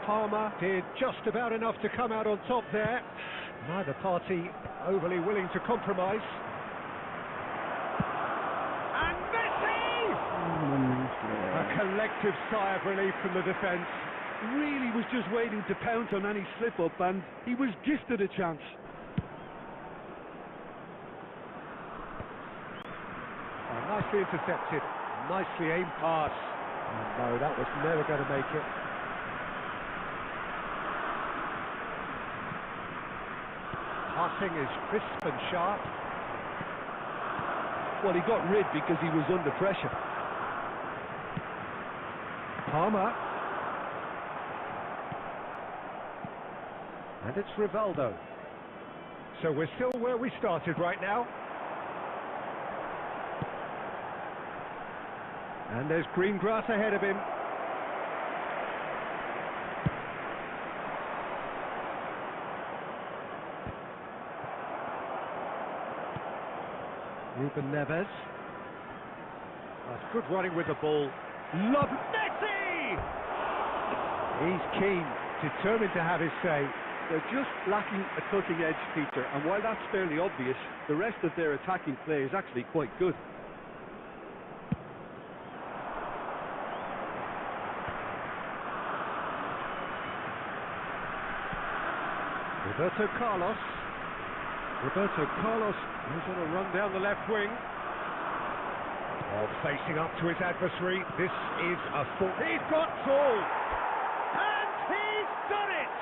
Speaker 1: Palmer did just about enough to come out on top there. Neither party overly willing to compromise. And Messi! A collective sigh of relief from the defence.
Speaker 2: Really was just waiting to pounce on any slip-up, and he was gifted a chance.
Speaker 1: Oh, nicely intercepted, nicely aimed pass. Oh, no, that was never going to make it. Passing is crisp and sharp.
Speaker 2: Well, he got rid because he was under pressure.
Speaker 1: Palmer. And it's Rivaldo. So we're still where we started right now. And there's green grass ahead of him. Ruben Neves. That's good running with the ball. Love Messi! He's keen, determined to have his say.
Speaker 2: They're just lacking a cutting edge, Peter, and while that's fairly obvious, the rest of their attacking play is actually quite good.
Speaker 1: Roberto Carlos. Roberto Carlos is on a run down the left wing. Oh, facing up to his adversary. This is a full... He's got Saul! And he's done it!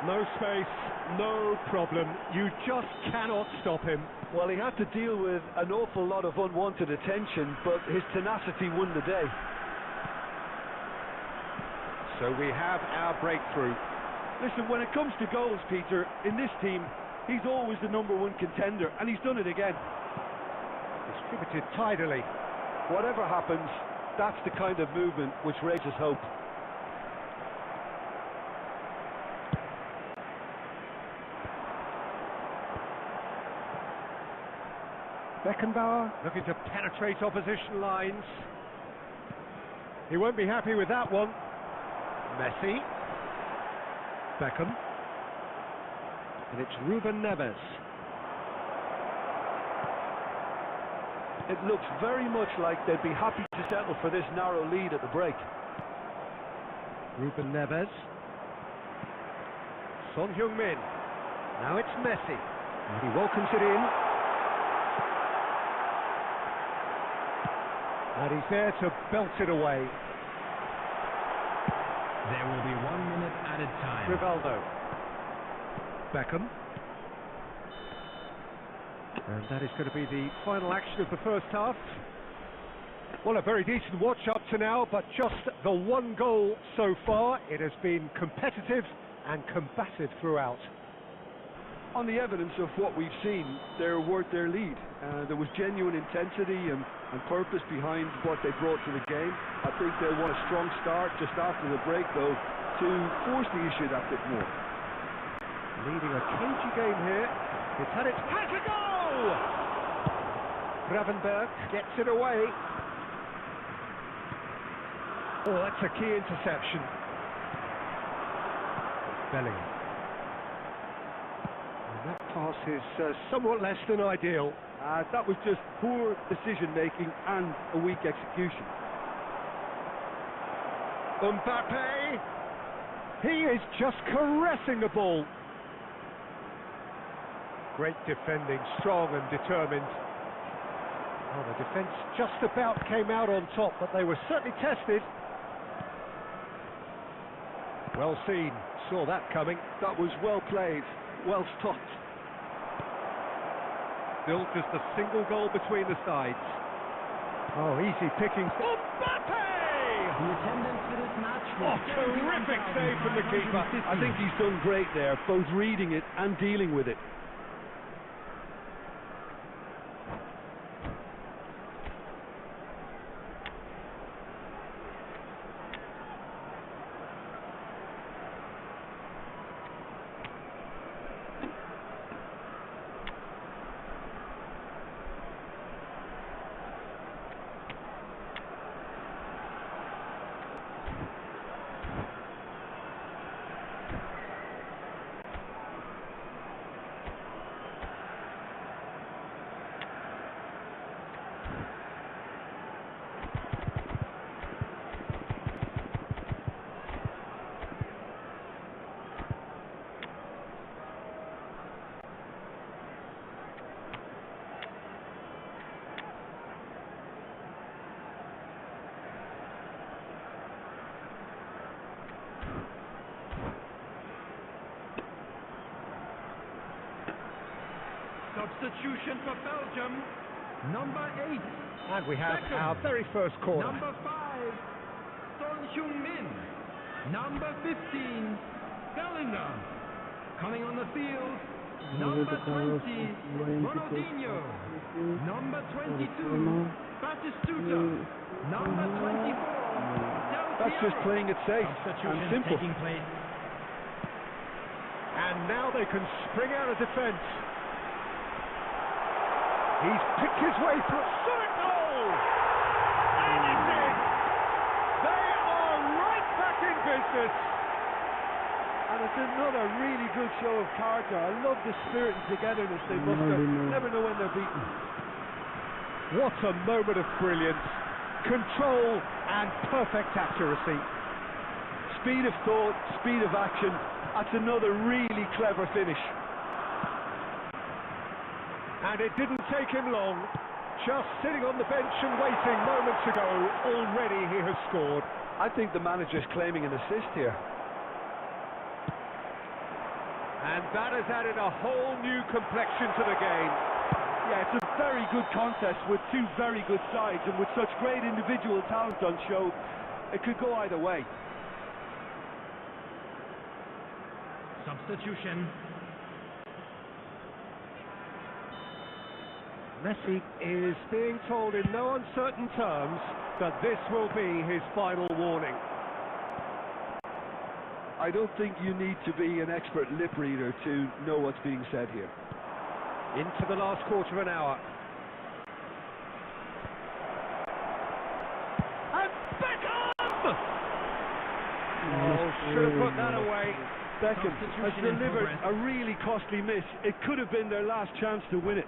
Speaker 1: No space, no problem. You just cannot stop him.
Speaker 2: Well, he had to deal with an awful lot of unwanted attention, but his tenacity won the day.
Speaker 1: So we have our breakthrough.
Speaker 2: Listen, when it comes to goals, Peter, in this team, he's always the #1 contender, and he's done it again.
Speaker 1: Distributed tidily.
Speaker 2: Whatever happens, that's the kind of movement which raises hope.
Speaker 1: Beckenbauer looking to penetrate opposition lines. He won't be happy with that one. Messi. Beckham. And it's Ruben Neves.
Speaker 2: It looks very much like they'd be happy to settle for this narrow lead at the break.
Speaker 1: Ruben Neves. Son Heung-min. Now it's Messi. And he welcomes it in. And he's there to belt it away.
Speaker 3: There will be 1 minute added time.
Speaker 1: Rivaldo. Beckham. And that is going to be the final action of the first half. Well, a very decent watch up to now, but just the one goal so far. It has been competitive and combative throughout.
Speaker 2: On the evidence of what we've seen, they're worth their lead. There was genuine intensity and purpose behind what they brought to the game. I think they'll want a strong start just after the break, though, to force the issue that bit more.
Speaker 1: Leading a cagey game here. It's had its has a goal! Gravenberg gets it away. Oh, that's a key interception. Bellingham. And that pass is somewhat less than ideal.
Speaker 2: That was just poor decision-making and a weak execution.
Speaker 1: Mbappe! He is just caressing the ball. Great defending, strong and determined. Oh, the defence just about came out on top, but they were certainly tested. Well seen, saw that coming.
Speaker 2: That was well played, well stopped.
Speaker 1: Still just a single goal between the sides. Oh, easy picking. Mbappe!
Speaker 3: The attendance for this match was
Speaker 1: terrific save from the keeper.
Speaker 2: I think he's done great there, both reading it and dealing with it.
Speaker 3: Substitution for Belgium. Number 8.
Speaker 1: And we have
Speaker 3: Beckham.
Speaker 1: our very first corner.
Speaker 3: Number 5. Son Heung-min. Number 15. Bellingham. Coming on the field. Number 20. Ronaldinho. Number 22. Batistuta. Number 24.
Speaker 2: That's just playing it safe and simple.
Speaker 3: Taking place.
Speaker 1: And now they can spring out of defence. He's picked his way through. Solid goal! And it's in! They are right back in business.
Speaker 2: And it's another really good show of character. I love the spirit and togetherness they muster. Never know when they're beaten.
Speaker 1: What a moment of brilliance. Control and perfect accuracy.
Speaker 2: Speed of thought, speed of action. That's another really clever finish.
Speaker 1: And it didn't take him long. Just sitting on the bench and waiting moments ago, already he has scored.
Speaker 2: I think the manager's claiming an assist here.
Speaker 1: And that has added a whole new complexion to the game.
Speaker 2: Yeah, it's a very good contest with two very good sides, and with such great individual talent on show, it could go either way.
Speaker 3: Substitution.
Speaker 1: Messi is being told in no uncertain terms that this will be his final warning.
Speaker 2: I don't think you need to be an expert lip reader to know what's being said here.
Speaker 1: Into the last quarter of an hour. should have put that away.
Speaker 2: Beckham has
Speaker 3: Substitution in
Speaker 2: delivered
Speaker 3: progress.
Speaker 2: a really costly miss. It could have been their last chance to win it.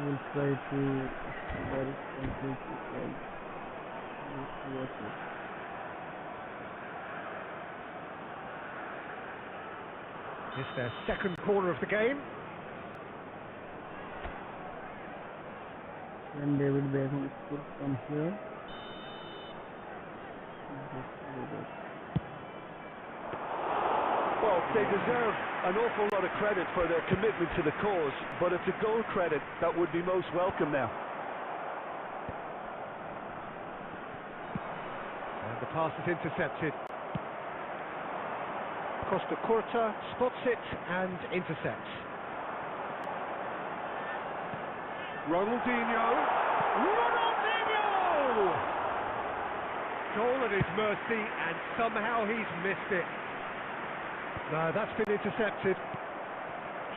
Speaker 4: We'll try to very completely right.
Speaker 1: It's their second corner of the game.
Speaker 4: And David Beckham scored from here.
Speaker 2: Well, they deserve an awful lot of credit for their commitment to the cause, but it's a goal credit that would be most welcome now.
Speaker 1: And the pass is intercepted. Costa Curta spots it and intercepts. Ronaldinho! Goal at his mercy, and somehow he's missed it. No, that's been intercepted.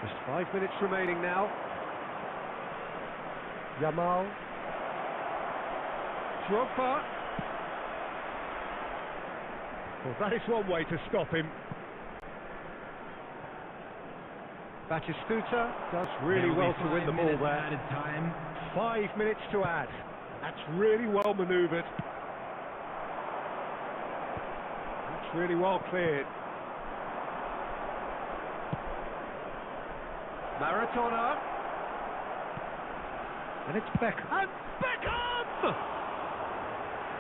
Speaker 1: Just 5 minutes remaining now. Yamal. Drogba. Well, that is one way to stop him. Batistuta does really well to win the ball there.
Speaker 3: Added time.
Speaker 1: 5 minutes to add. That's really well manoeuvred. That's really well cleared. Maradona. And it's Beckham. And Beckham!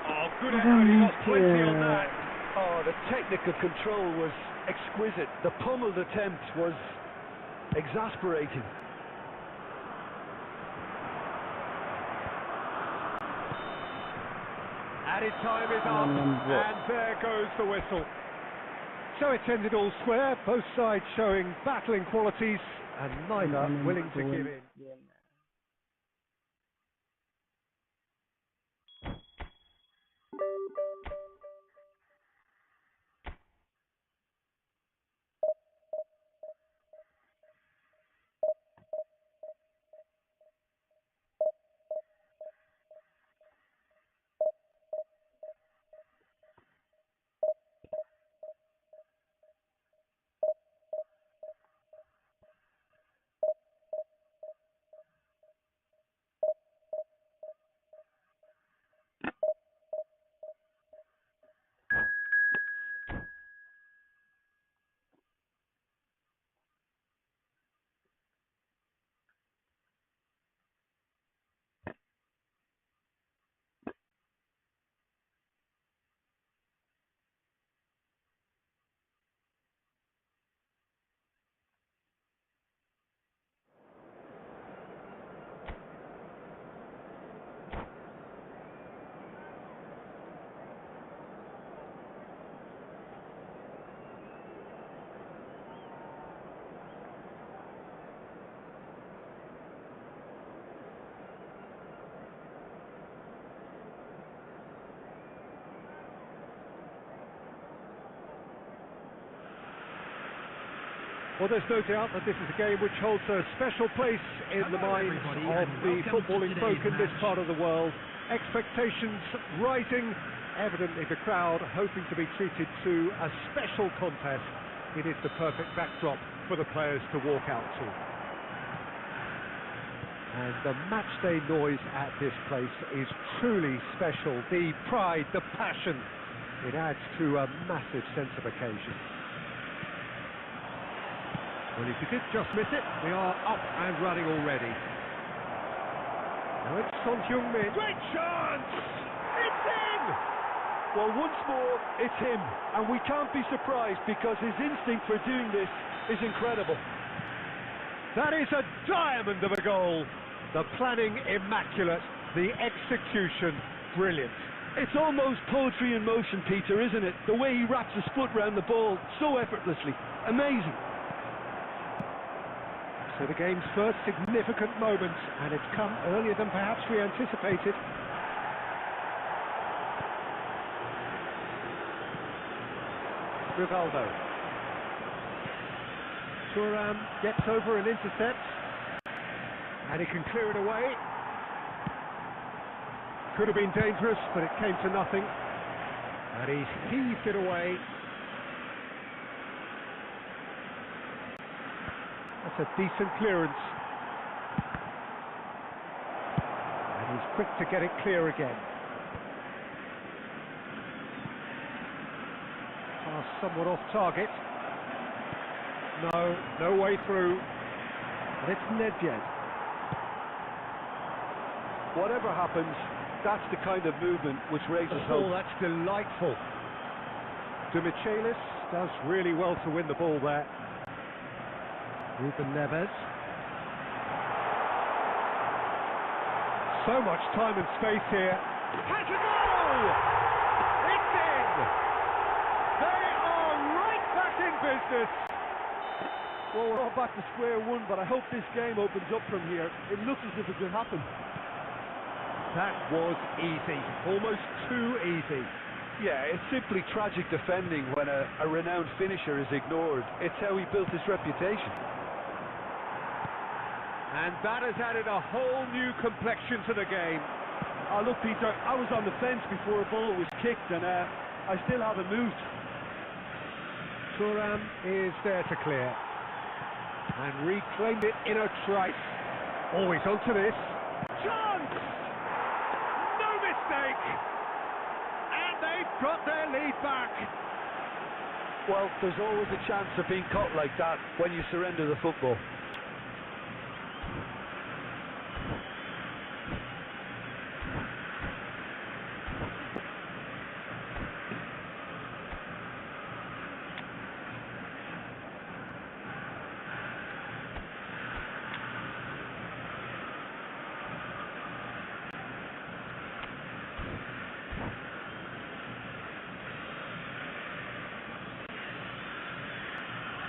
Speaker 1: Oh, good effort. He got plenty on that.
Speaker 2: Oh, the technical control was exquisite. The pummeled attempt was exasperating.
Speaker 1: Added time is up, and there goes the whistle. So it's ended all square, both sides showing battling qualities, and neither willing to give in. Well, there's no doubt that this is a game which holds a special place in the minds of the footballing folk in this part of the world. Expectations rising, evidently the crowd hoping to be treated to a special contest. It is the perfect backdrop for the players to walk out to. And the matchday noise at this place is truly special. The pride, the passion, it adds to a massive sense of occasion. Well, if you did just miss it, we are up and running already. Now it's Son Heung-min. Great chance! It's in!
Speaker 2: Well, once more, it's him. And we can't be surprised because his instinct for doing this is incredible.
Speaker 1: That is a diamond of a goal. The planning immaculate, the execution brilliant.
Speaker 2: It's almost poetry in motion, Peter, isn't it? The way he wraps his foot round the ball so effortlessly. Amazing.
Speaker 1: So the game's first significant moment, and it's come earlier than perhaps we anticipated. Rivaldo. Thuram gets over and intercepts, and he can clear it away. Could have been dangerous, but it came to nothing, and he's heaved it away. That's a decent clearance, and he's quick to get it clear again. Pass somewhat off target. No way through, and it's Nedved.
Speaker 2: Whatever happens, that's the kind of movement which raises hope.
Speaker 1: Oh, that's delightful. Demichelis does really well to win the ball there. Ruben Neves. So much time and space here. Has a goal! It's in! They are right back in business.
Speaker 2: Well, we're all back to square one, but I hope this game opens up from here. It looks as if it could happen.
Speaker 1: That was easy, almost too easy.
Speaker 2: Yeah, it's simply tragic defending when a renowned finisher is ignored. It's how he built his reputation.
Speaker 1: And that has added a whole new complexion to the game.
Speaker 2: Look, Peter, I was on the fence before a ball was kicked, and I still haven't moved.
Speaker 1: Thuram is there to clear. And reclaimed it in a trice. Always onto this. Chance! No mistake! And they've got their lead back.
Speaker 2: Well, there's always a chance of being caught like that when you surrender the football.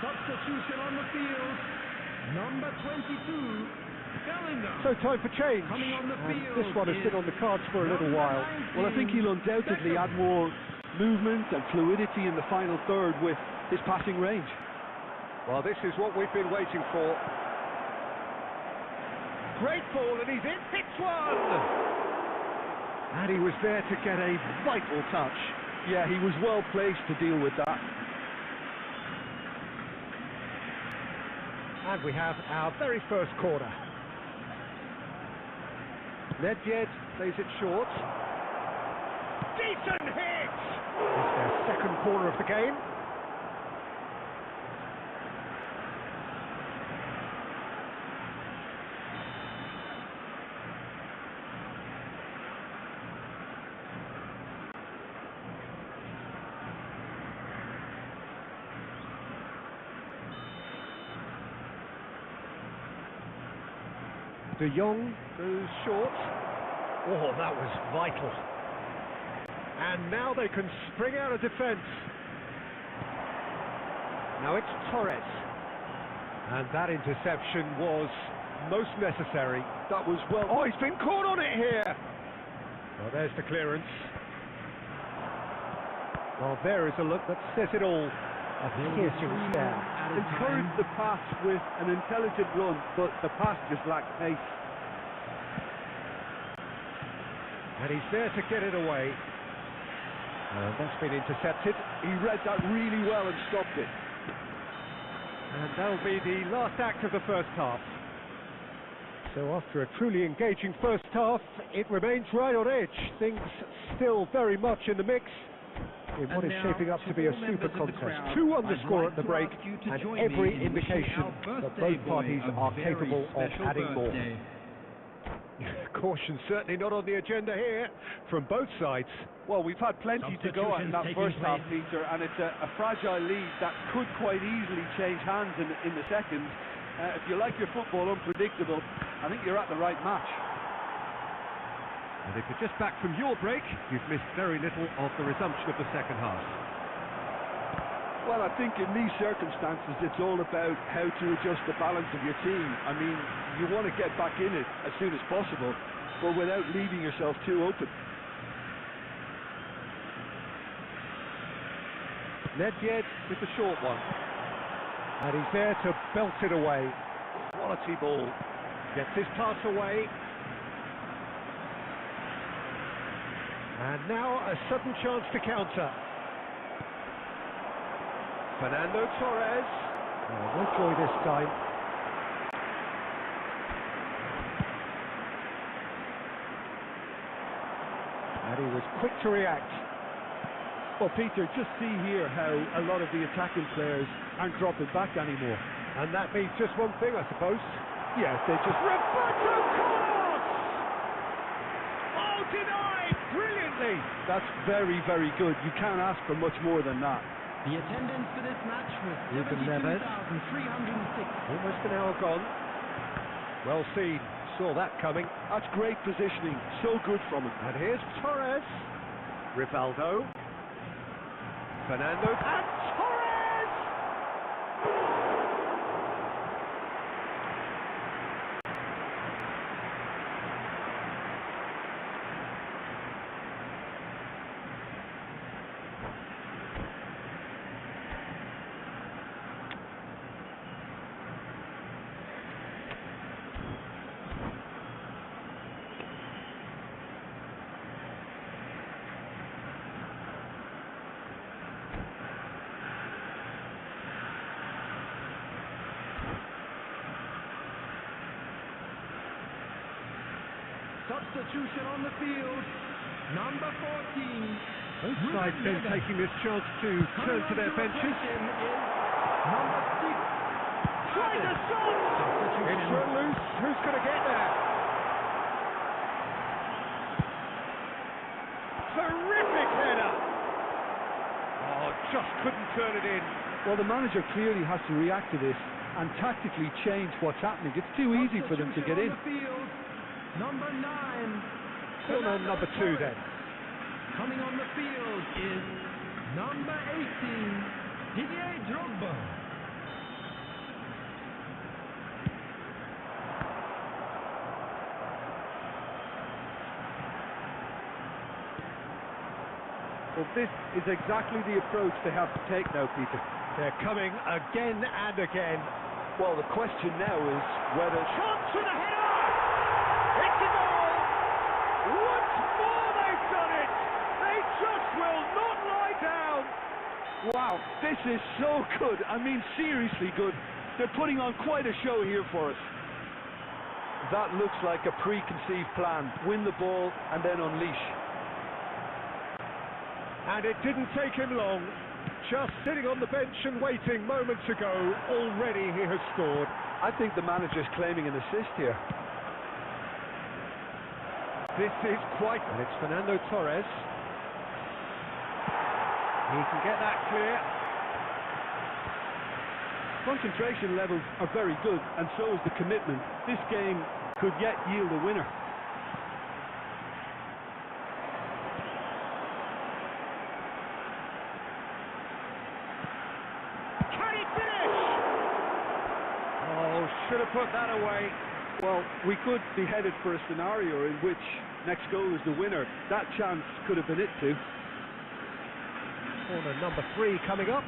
Speaker 3: Substitution on the field. Number 22, Bellingham.
Speaker 1: So time for change.
Speaker 3: Coming on the
Speaker 1: And
Speaker 3: field
Speaker 1: this one has been on the cards for a little while.
Speaker 2: Well, I think he'll undoubtedly add more movement and fluidity in the final third with his passing range.
Speaker 1: Well, this is what we've been waiting for. Great ball, and he's in. Hits one! And he was there to get a vital touch.
Speaker 2: Yeah, he was well placed to deal with that.
Speaker 1: And we have our very first corner. Nedved plays it short. Decent hit! It's their second corner of the game. De Jong goes short. Oh, that was vital. And now they can spring out of defence. Now it's Torres. And that interception was most necessary.
Speaker 2: That was well...
Speaker 1: Oh, he's been caught on it here! Well, there's the clearance. Well, there is a look that says it all. A piercing stare.
Speaker 2: Encouraged the pass with an intelligent run, but the pass just lacked pace.
Speaker 1: And he's there to get it away. And that's been intercepted.
Speaker 2: He read that really well and stopped it.
Speaker 1: And that'll be the last act of the first half. So after a truly engaging first half, it remains right on edge. Things still very much in the mix in what is shaping up to be a super contest. 2 underscore at the break, and every indication that both parties are capable of adding more. Caution certainly not on the agenda here from both sides.
Speaker 2: Well, we've had plenty to go at in that first half, Peter, and it's a fragile lead that could quite easily change hands in the second. If you like your football unpredictable, I think you're at the right match.
Speaker 1: And if you're just back from your break, you've missed very little of the resumption of the second half.
Speaker 2: Well, I think in these circumstances, it's all about how to adjust the balance of your team. I mean, you want to get back in it as soon as possible, but without leaving yourself too open.
Speaker 1: Nedved with the short one. And he's there to belt it away. Quality ball. Gets his pass away. And now a sudden chance to counter. Fernando Torres. Oh, no joy this time. And he was quick to react.
Speaker 2: Well, Peter, just see here how a lot of the attacking players aren't dropping back anymore.
Speaker 1: And that means just one thing, I suppose.
Speaker 2: Yes, they just...
Speaker 1: Roberto Carlos! Oh, denied brilliantly!
Speaker 2: That's very, very good. You can't ask for much more than that.
Speaker 3: The attendance for this match was
Speaker 1: Ruben Neves.
Speaker 3: 72,306.
Speaker 1: Almost an hour gone. Well seen. Saw that coming.
Speaker 2: That's great positioning. So good from him.
Speaker 1: And here's Torres. Rivaldo. Fernando. And Torres!
Speaker 3: Substitution on the field, number 14.
Speaker 1: Both sides then taking this chance to turn to their benches.
Speaker 3: Number 6.
Speaker 1: Try the shot! It's run loose. Who's going to get there? Terrific header! Oh, just couldn't turn it in.
Speaker 2: Well, the manager clearly has to react to this and tactically change what's happening. It's too easy for them to get in.
Speaker 3: Number 9.
Speaker 1: Corner number 2 then.
Speaker 3: Coming on the field is number 18, Didier Drogba.
Speaker 2: Well, this is exactly the approach they have to take now, Peter.
Speaker 1: They're coming again and again.
Speaker 2: Well, the question now is whether...
Speaker 1: Chance for the header! It's a goal! Once more they've done it! They just will not lie down!
Speaker 2: Wow, this is so good. I mean, seriously good. They're putting on quite a show here for us. That looks like a preconceived plan. Win the ball and then unleash.
Speaker 1: And it didn't take him long. Just sitting on the bench and waiting moments ago, already he has scored.
Speaker 2: I think the manager's claiming an assist here.
Speaker 1: This is quite... And it's Fernando Torres. He can get that clear.
Speaker 2: Concentration levels are very good, and so is the commitment. This game could yet yield a winner.
Speaker 1: Should have put that away.
Speaker 2: Well, we could be headed for a scenario in which next goal is the winner. That chance could have been it too.
Speaker 1: Corner number 3 coming up.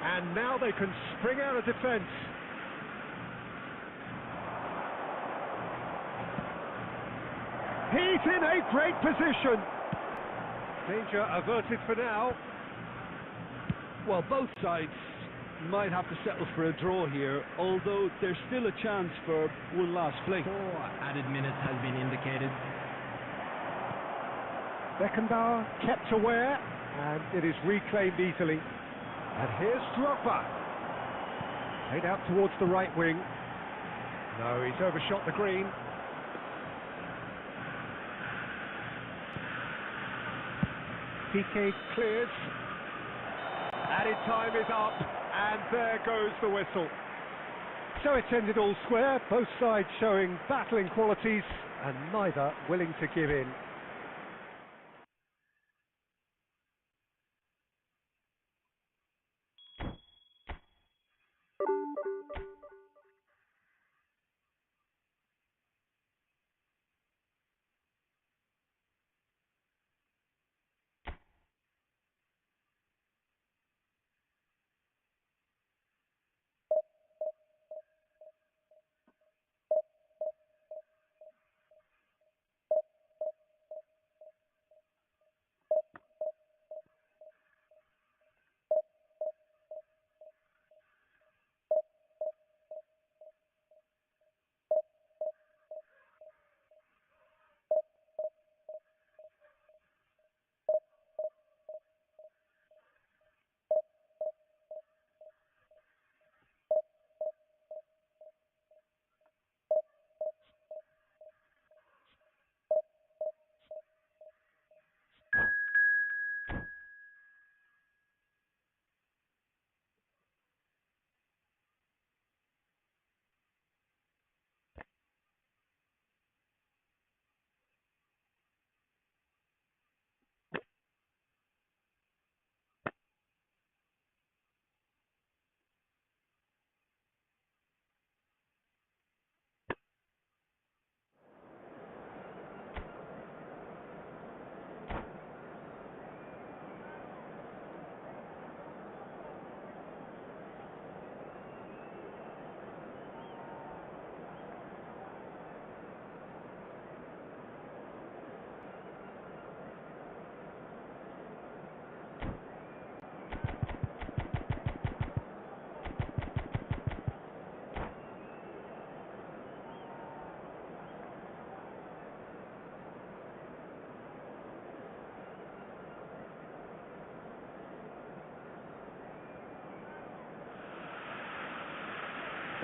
Speaker 1: And now they can spring out of defence. He's in a great position. Danger averted for now.
Speaker 2: Well, both sides might have to settle for a draw here, although there's still a chance for one last fling.
Speaker 3: 4 added minutes has been indicated.
Speaker 1: Beckenbauer kept aware, and it is reclaimed easily. And here's Drogba. Played out towards the right wing. No, he's overshot the green. Piqué clears. Added time is up, and there goes the whistle. So it's ended all square, both sides showing battling qualities, and neither willing to give in.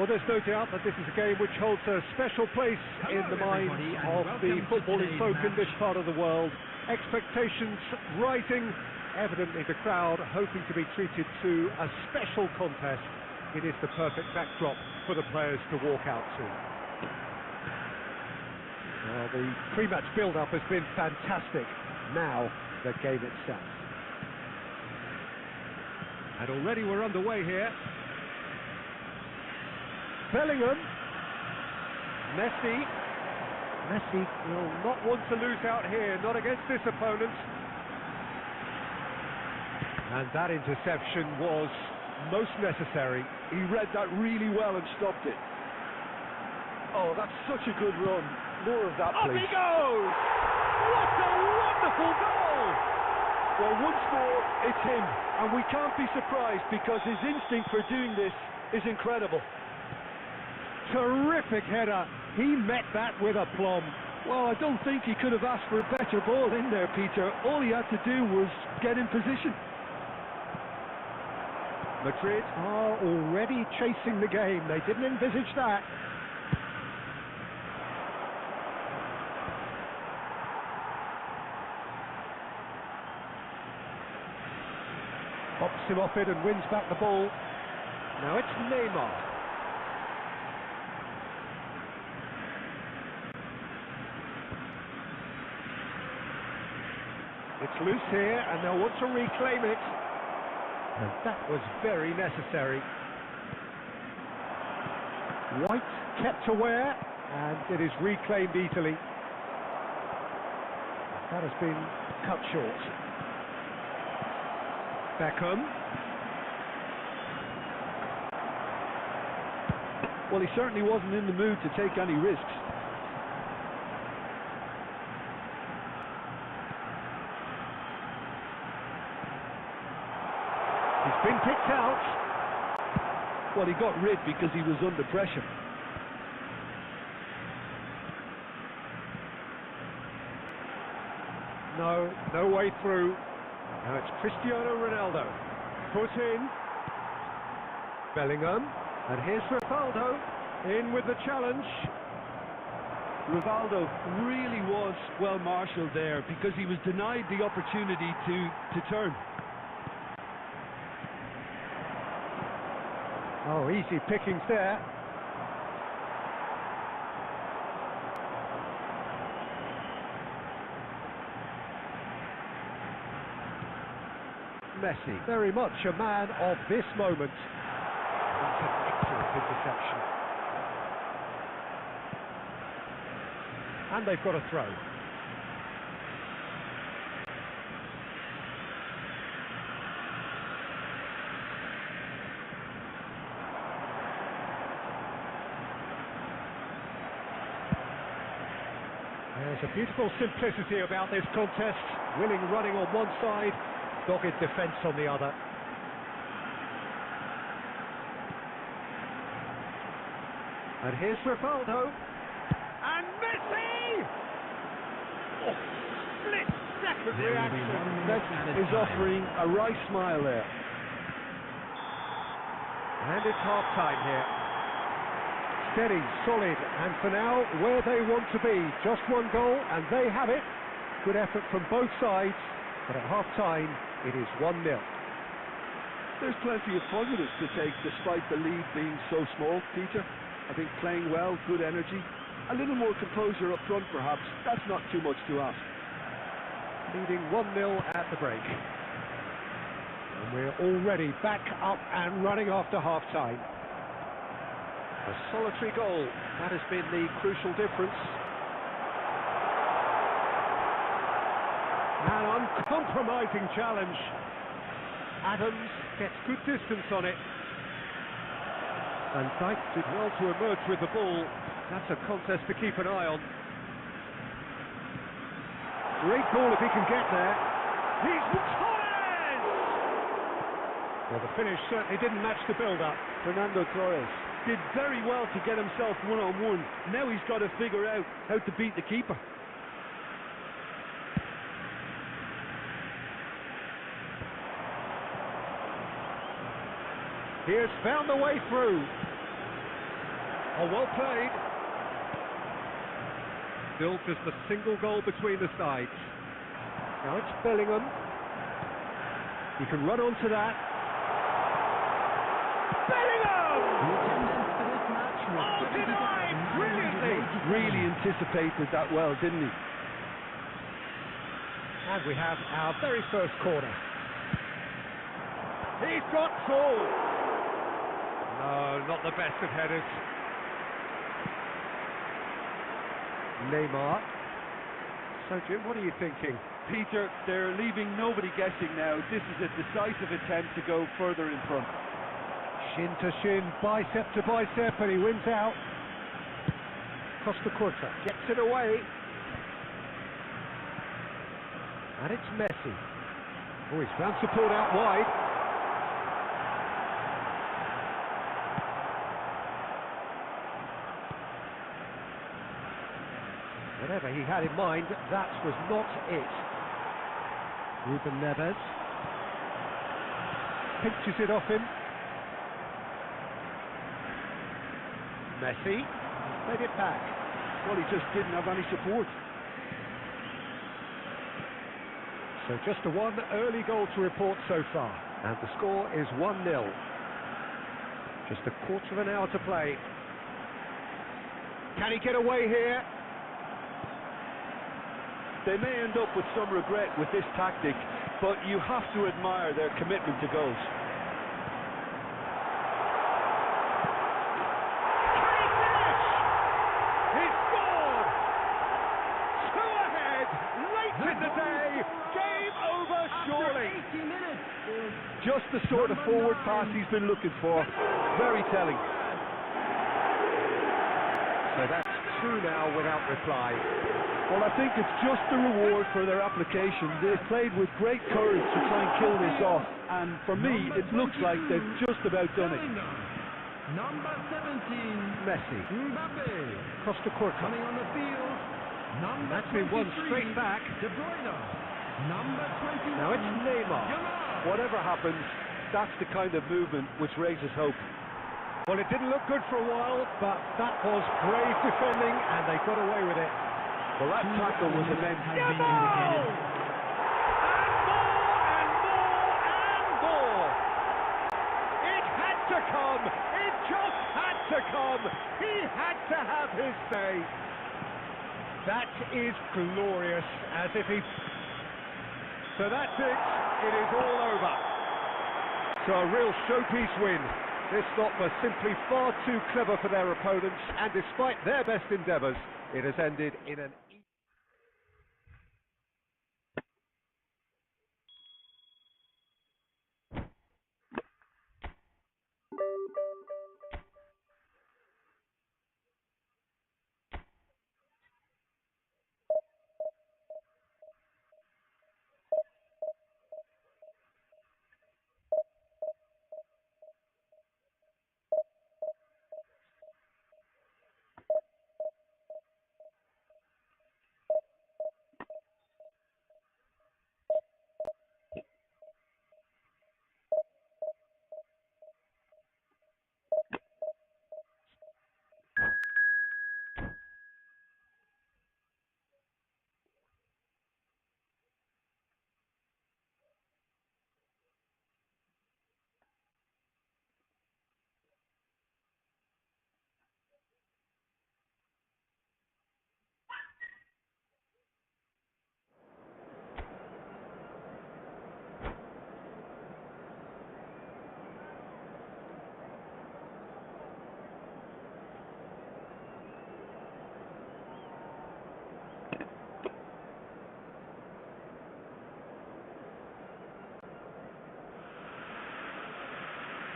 Speaker 1: Well, there's no doubt that this is a game which holds a special place in the minds
Speaker 3: everybody, and
Speaker 1: of the
Speaker 3: welcome to
Speaker 1: footballing
Speaker 3: today's
Speaker 1: folk in
Speaker 3: match.
Speaker 1: this part of the world. Expectations rising, evidently the crowd hoping to be treated to a special contest. It is the perfect backdrop for the players to walk out to. The pre-match build-up has been fantastic. Now, the game itself. And already we're underway here. Bellingham. Messi will not want to lose out here, not against this opponent. And that interception was most necessary.
Speaker 2: He read that really well and stopped it. Oh, that's such a good run. More of that,
Speaker 1: Up
Speaker 2: please.
Speaker 1: he goes! What a wonderful goal!
Speaker 2: Well, once more, it's him. And we can't be surprised because his instinct for doing this is incredible.
Speaker 1: Terrific header. He met that with aplomb.
Speaker 2: Well, I don't think he could have asked for a better ball in there, Peter. All he had to do was get in position.
Speaker 1: Madrid are already chasing the game. They didn't envisage that. Pops him off it and wins back the ball. Now it's Neymar. It's loose here, and they'll want to reclaim it. And that was very necessary. White kept aware, and it is reclaimed easily. That has been cut short. Beckham.
Speaker 2: Well, he certainly wasn't in the mood to take any risks.
Speaker 1: He's been picked out.
Speaker 2: Well, he got rid because he was under pressure.
Speaker 1: No way through. Now it's Cristiano Ronaldo. Put in. Bellingham. And here's Rivaldo in with the challenge.
Speaker 2: Rivaldo really was well marshalled there because he was denied the opportunity to turn.
Speaker 1: Oh, easy pickings there. Messi, very much a man of this moment. That's an excellent interception. And they've got a throw. There's a beautiful simplicity about this contest. Willing running on one side, dogged defence on the other. And here's Rivaldo. And Messi! Oh, split-second
Speaker 3: There will be
Speaker 1: reaction.
Speaker 3: 1 minute added
Speaker 2: Messi is
Speaker 3: time.
Speaker 2: offering a right smile there.
Speaker 1: And it's half-time here. Steady, solid, and for now, where they want to be. Just one goal, and they have it. Good effort from both sides, but at half-time, it is 1-0.
Speaker 2: There's plenty of positives to take despite the lead being so small, Peter. I think playing well, good energy, a little more composure up front perhaps. That's not too much to ask.
Speaker 1: Leading 1-0 at the break. And we're already back up and running after half-time. A solitary goal, that has been the crucial difference. An uncompromising challenge. Adams gets good distance on it. And Dijk did well to emerge with the ball. That's a contest to keep an eye on. Great ball if he can get there. He's Torres! Well, the finish certainly didn't match the build-up.
Speaker 2: Fernando Torres did very well to get himself one-on-one. Now he's got to figure out how to beat the keeper.
Speaker 1: He has found the way through. Oh, well played. Still just a single goal between the sides. Now it's Bellingham. He can run onto that. Bellingham!
Speaker 3: The attendance for this match was
Speaker 1: Oh, denied brilliantly!
Speaker 2: Really anticipated that well, didn't he?
Speaker 1: And we have our very first corner. He's got through. No, not the best of headers. Neymar. So, Jim, what are you thinking?
Speaker 2: Peter, they're leaving nobody guessing now. This is a decisive attempt to go further in front.
Speaker 1: Shin to shin, bicep to bicep, and he wins out. Costa Curta gets it away. And it's Messi. Oh, he's found support out wide. Whatever he had in mind, that was not it. Ruben Neves pinches it off him. Messi played it back.
Speaker 2: Well, he just didn't have any support.
Speaker 1: So just a one early goal to report so far, and the score is 1-0. Just a quarter of an hour to play. Can he get away here?
Speaker 2: They may end up with some regret with this tactic, but you have to admire their commitment to goals.
Speaker 1: He scored! Two ahead, late in the day, game over surely.
Speaker 3: 80 minutes is
Speaker 2: Just the sort of forward pass he's been looking for. Very telling.
Speaker 1: So that's two now without reply.
Speaker 2: Well, I think it's just the reward for their application. They've played with great courage to try and kill this off, and for me, it looks like they've just about done it.
Speaker 3: number 17,
Speaker 1: Messi,
Speaker 3: Mbappe.
Speaker 1: Costa Curta.
Speaker 3: Coming on the field, number
Speaker 1: That's been won
Speaker 3: 23,
Speaker 1: straight back.
Speaker 3: De Bruyne. Number 21,
Speaker 1: Now it's Neymar.
Speaker 3: Yamal.
Speaker 2: Whatever happens, that's the kind of movement which raises hope.
Speaker 1: Well, it didn't look good for a while, but that was brave defending, and they got away with it.
Speaker 2: Well, that tackle was immense.
Speaker 3: Has been indicated.
Speaker 1: And more! It had to come! It just had to come! He had to have his say! That is glorious, as if he... So that's it. It is all over. So a real showpiece win. This lot was simply far too clever for their opponents, and despite their best endeavours, it has ended in an...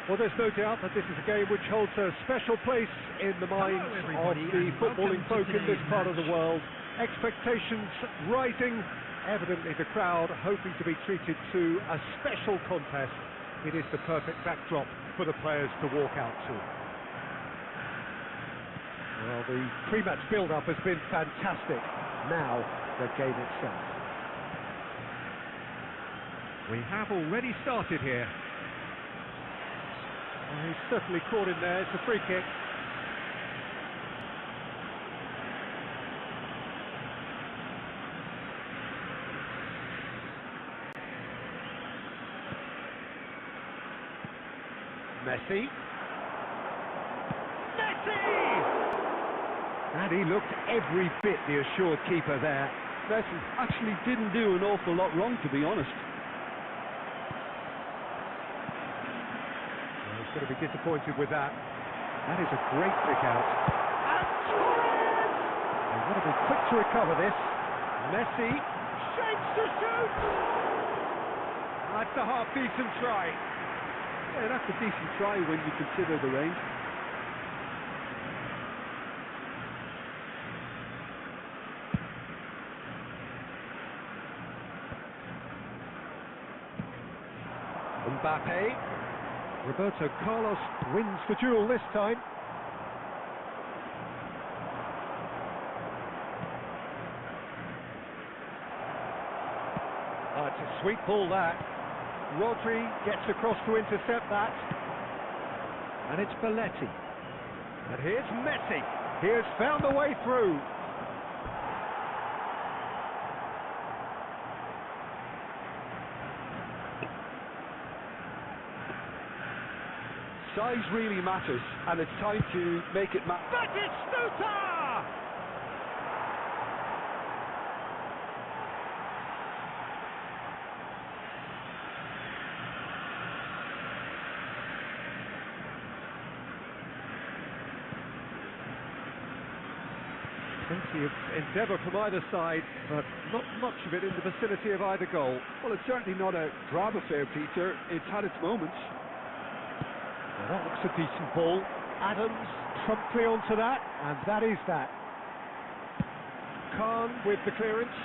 Speaker 1: Well, there's no doubt that this is a game which holds a special place in the minds of
Speaker 3: everybody,
Speaker 1: the
Speaker 3: and
Speaker 1: footballing
Speaker 3: welcome to
Speaker 1: folk in this
Speaker 3: today's
Speaker 1: part of the
Speaker 3: match.
Speaker 1: world. Expectations rising, evidently the crowd hoping to be treated to a special contest. It is the perfect backdrop for the players to walk out to. Well, the pre-match build-up has been fantastic. Now, the game itself. We have already started here. He's certainly caught in there. It's a free kick. Messi. And he looked every bit the assured keeper there.
Speaker 2: Messi actually didn't do an awful lot wrong, to be honest.
Speaker 1: Well, he's going to be disappointed with that. That is a great pick out. And Torres! They've got to be quick to recover this. Messi shapes to shoot! That's a half-decent try.
Speaker 2: Yeah, that's a decent try when you consider the range.
Speaker 1: Mbappe. Roberto Carlos wins the duel this time. Oh, it's a sweet ball that. Rodri gets across to intercept that. And it's Belletti. And here's Messi. He has found the way through.
Speaker 2: Size really matters, and it's time to make it matter.
Speaker 1: Batistuta! Plenty of endeavour from either side, but not much of it in the vicinity of either goal.
Speaker 2: Well, it's certainly not a drab affair, Peter. It's had its moments.
Speaker 1: Well, that looks a decent ball. Adams promptly onto that, and that is that. Khan with the clearance.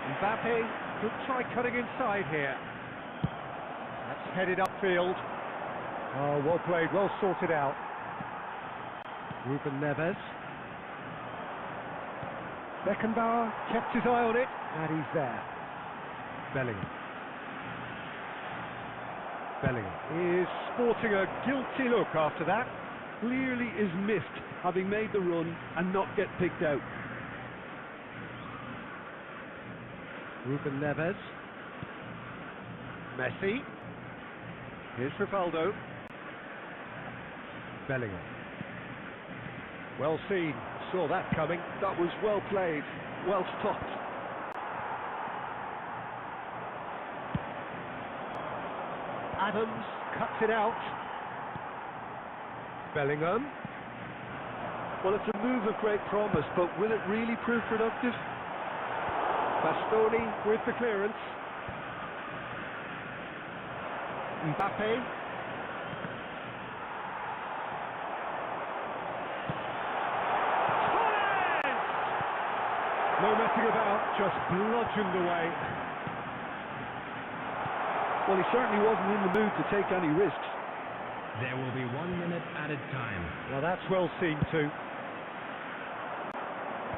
Speaker 1: Mbappe could try cutting inside here. That's headed upfield. Oh, well played, well sorted out. Ruben Neves. Beckenbauer kept his eye on it, and he's there. Bellingham is sporting a guilty look after that.
Speaker 2: Clearly is missed, having made the run and not get picked out.
Speaker 1: Ruben Neves. Messi. Here's Rivaldo. Bellingham. Well seen, saw that coming.
Speaker 2: That was well played, well stopped.
Speaker 1: Adams cuts it out. Bellingham.
Speaker 2: Well, it's a move of great promise, but will it really prove productive?
Speaker 1: Bastoni with the clearance. Mbappe. Torres! No messing about, just bludgeoned away.
Speaker 2: Well, he certainly wasn't in the mood to take any risks.
Speaker 3: There will be 1 minute added time.
Speaker 1: Well, that's well seen too.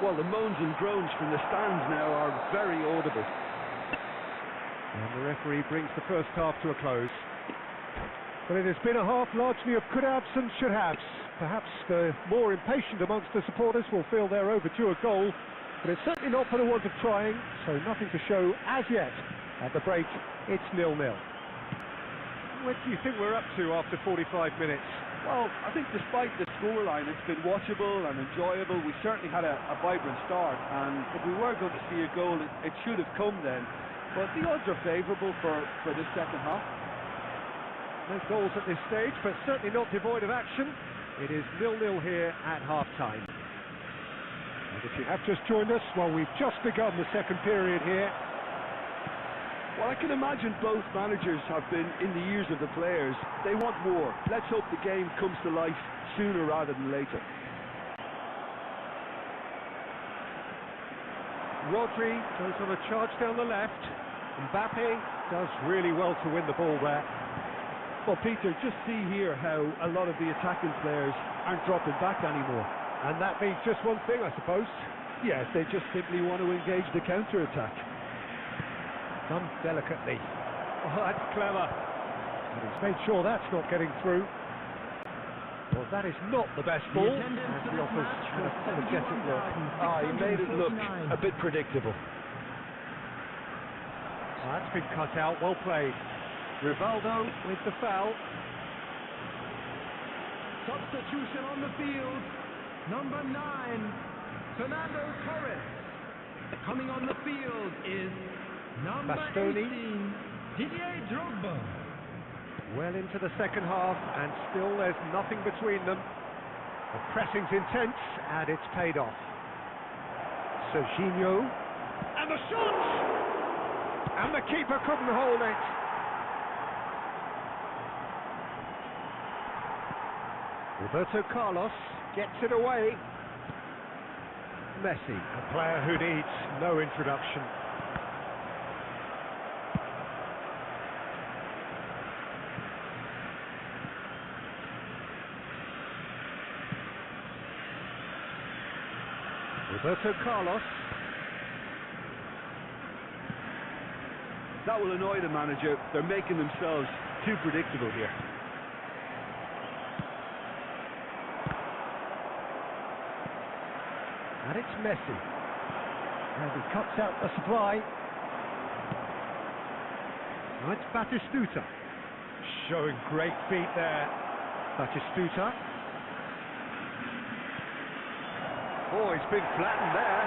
Speaker 2: Well, the moans and groans from the stands now are very audible.
Speaker 1: And the referee brings the first half to a close. But it has been a half largely of could-haves and should-haves. Perhaps the more impatient amongst the supporters will feel they're overdue a goal, but it's certainly not for the want of trying, so nothing to show as yet. At the break, it's 0-0. What do you think we're up to after 45 minutes?
Speaker 2: Well, I think despite the scoreline, it's been watchable and enjoyable. We certainly had a vibrant start, and if we were going to see a goal, it should have come then. But the odds are favourable for this second half.
Speaker 1: No goals at this stage, but certainly not devoid of action. It is 0-0 here at half-time. And if you have just joined us, well, we've just begun the second period here.
Speaker 2: Well, I can imagine both managers have been in the ears of the players. They want more. Let's hope the game comes to life sooner rather than later.
Speaker 1: Rodri goes on a charge down the left. Mbappe does really well to win the ball there.
Speaker 2: Well, Peter, just see here how a lot of the attacking players aren't dropping back anymore.
Speaker 1: And that means just one thing, I suppose.
Speaker 2: Yes, they just simply want to engage the counter-attack.
Speaker 1: Done delicately. Oh, that's clever. And he's made sure that's not getting through. Well, that is not the best ball. And he offers an apologetic look.
Speaker 2: He made it look a bit predictable.
Speaker 1: That's been cut out, well played. Rivaldo with the foul.
Speaker 3: Substitution on the field. Number 9, Fernando Torres. Coming on the field is number
Speaker 1: Bastoni.
Speaker 3: 18, Didier Drogba.
Speaker 1: Well into the second half, and still there's nothing between them. The pressing's intense, and it's paid off. Serginho, and the shot! And the keeper couldn't hold it. Roberto Carlos gets it away. Messi, a player who needs no introduction. Roberto Carlos.
Speaker 2: That will annoy the manager. They're making themselves too predictable here.
Speaker 1: And it's Messi. And he cuts out the supply. Now it's Batistuta. Showing great feet there. Batistuta. Oh, he's been flattened there.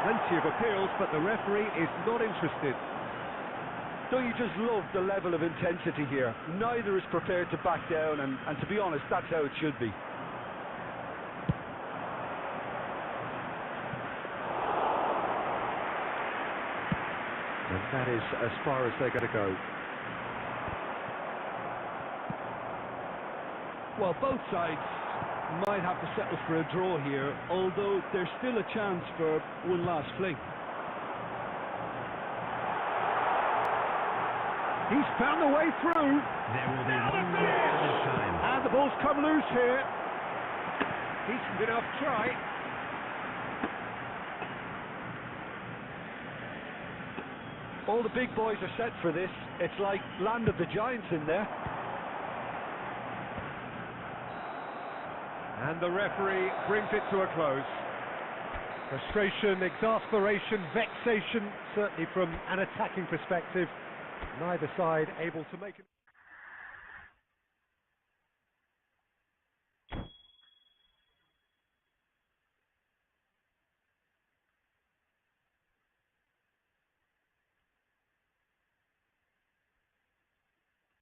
Speaker 1: Plenty of appeals, but the referee is not interested.
Speaker 2: Don't you just love the level of intensity here? Neither is prepared to back down, and to be honest, that's how it should be.
Speaker 1: And that is as far as they're going to go.
Speaker 2: Well, both sides might have to settle for a draw here, although there's still a chance for one last fling.
Speaker 1: He's found a way through.
Speaker 3: There will be one minute added time.
Speaker 1: And the ball's come loose here. Decent enough try.
Speaker 2: All the big boys are set for this. It's like Land of the Giants in there.
Speaker 1: And the referee brings it to a close. Frustration, exasperation, vexation, certainly from an attacking perspective. Neither side able to make it.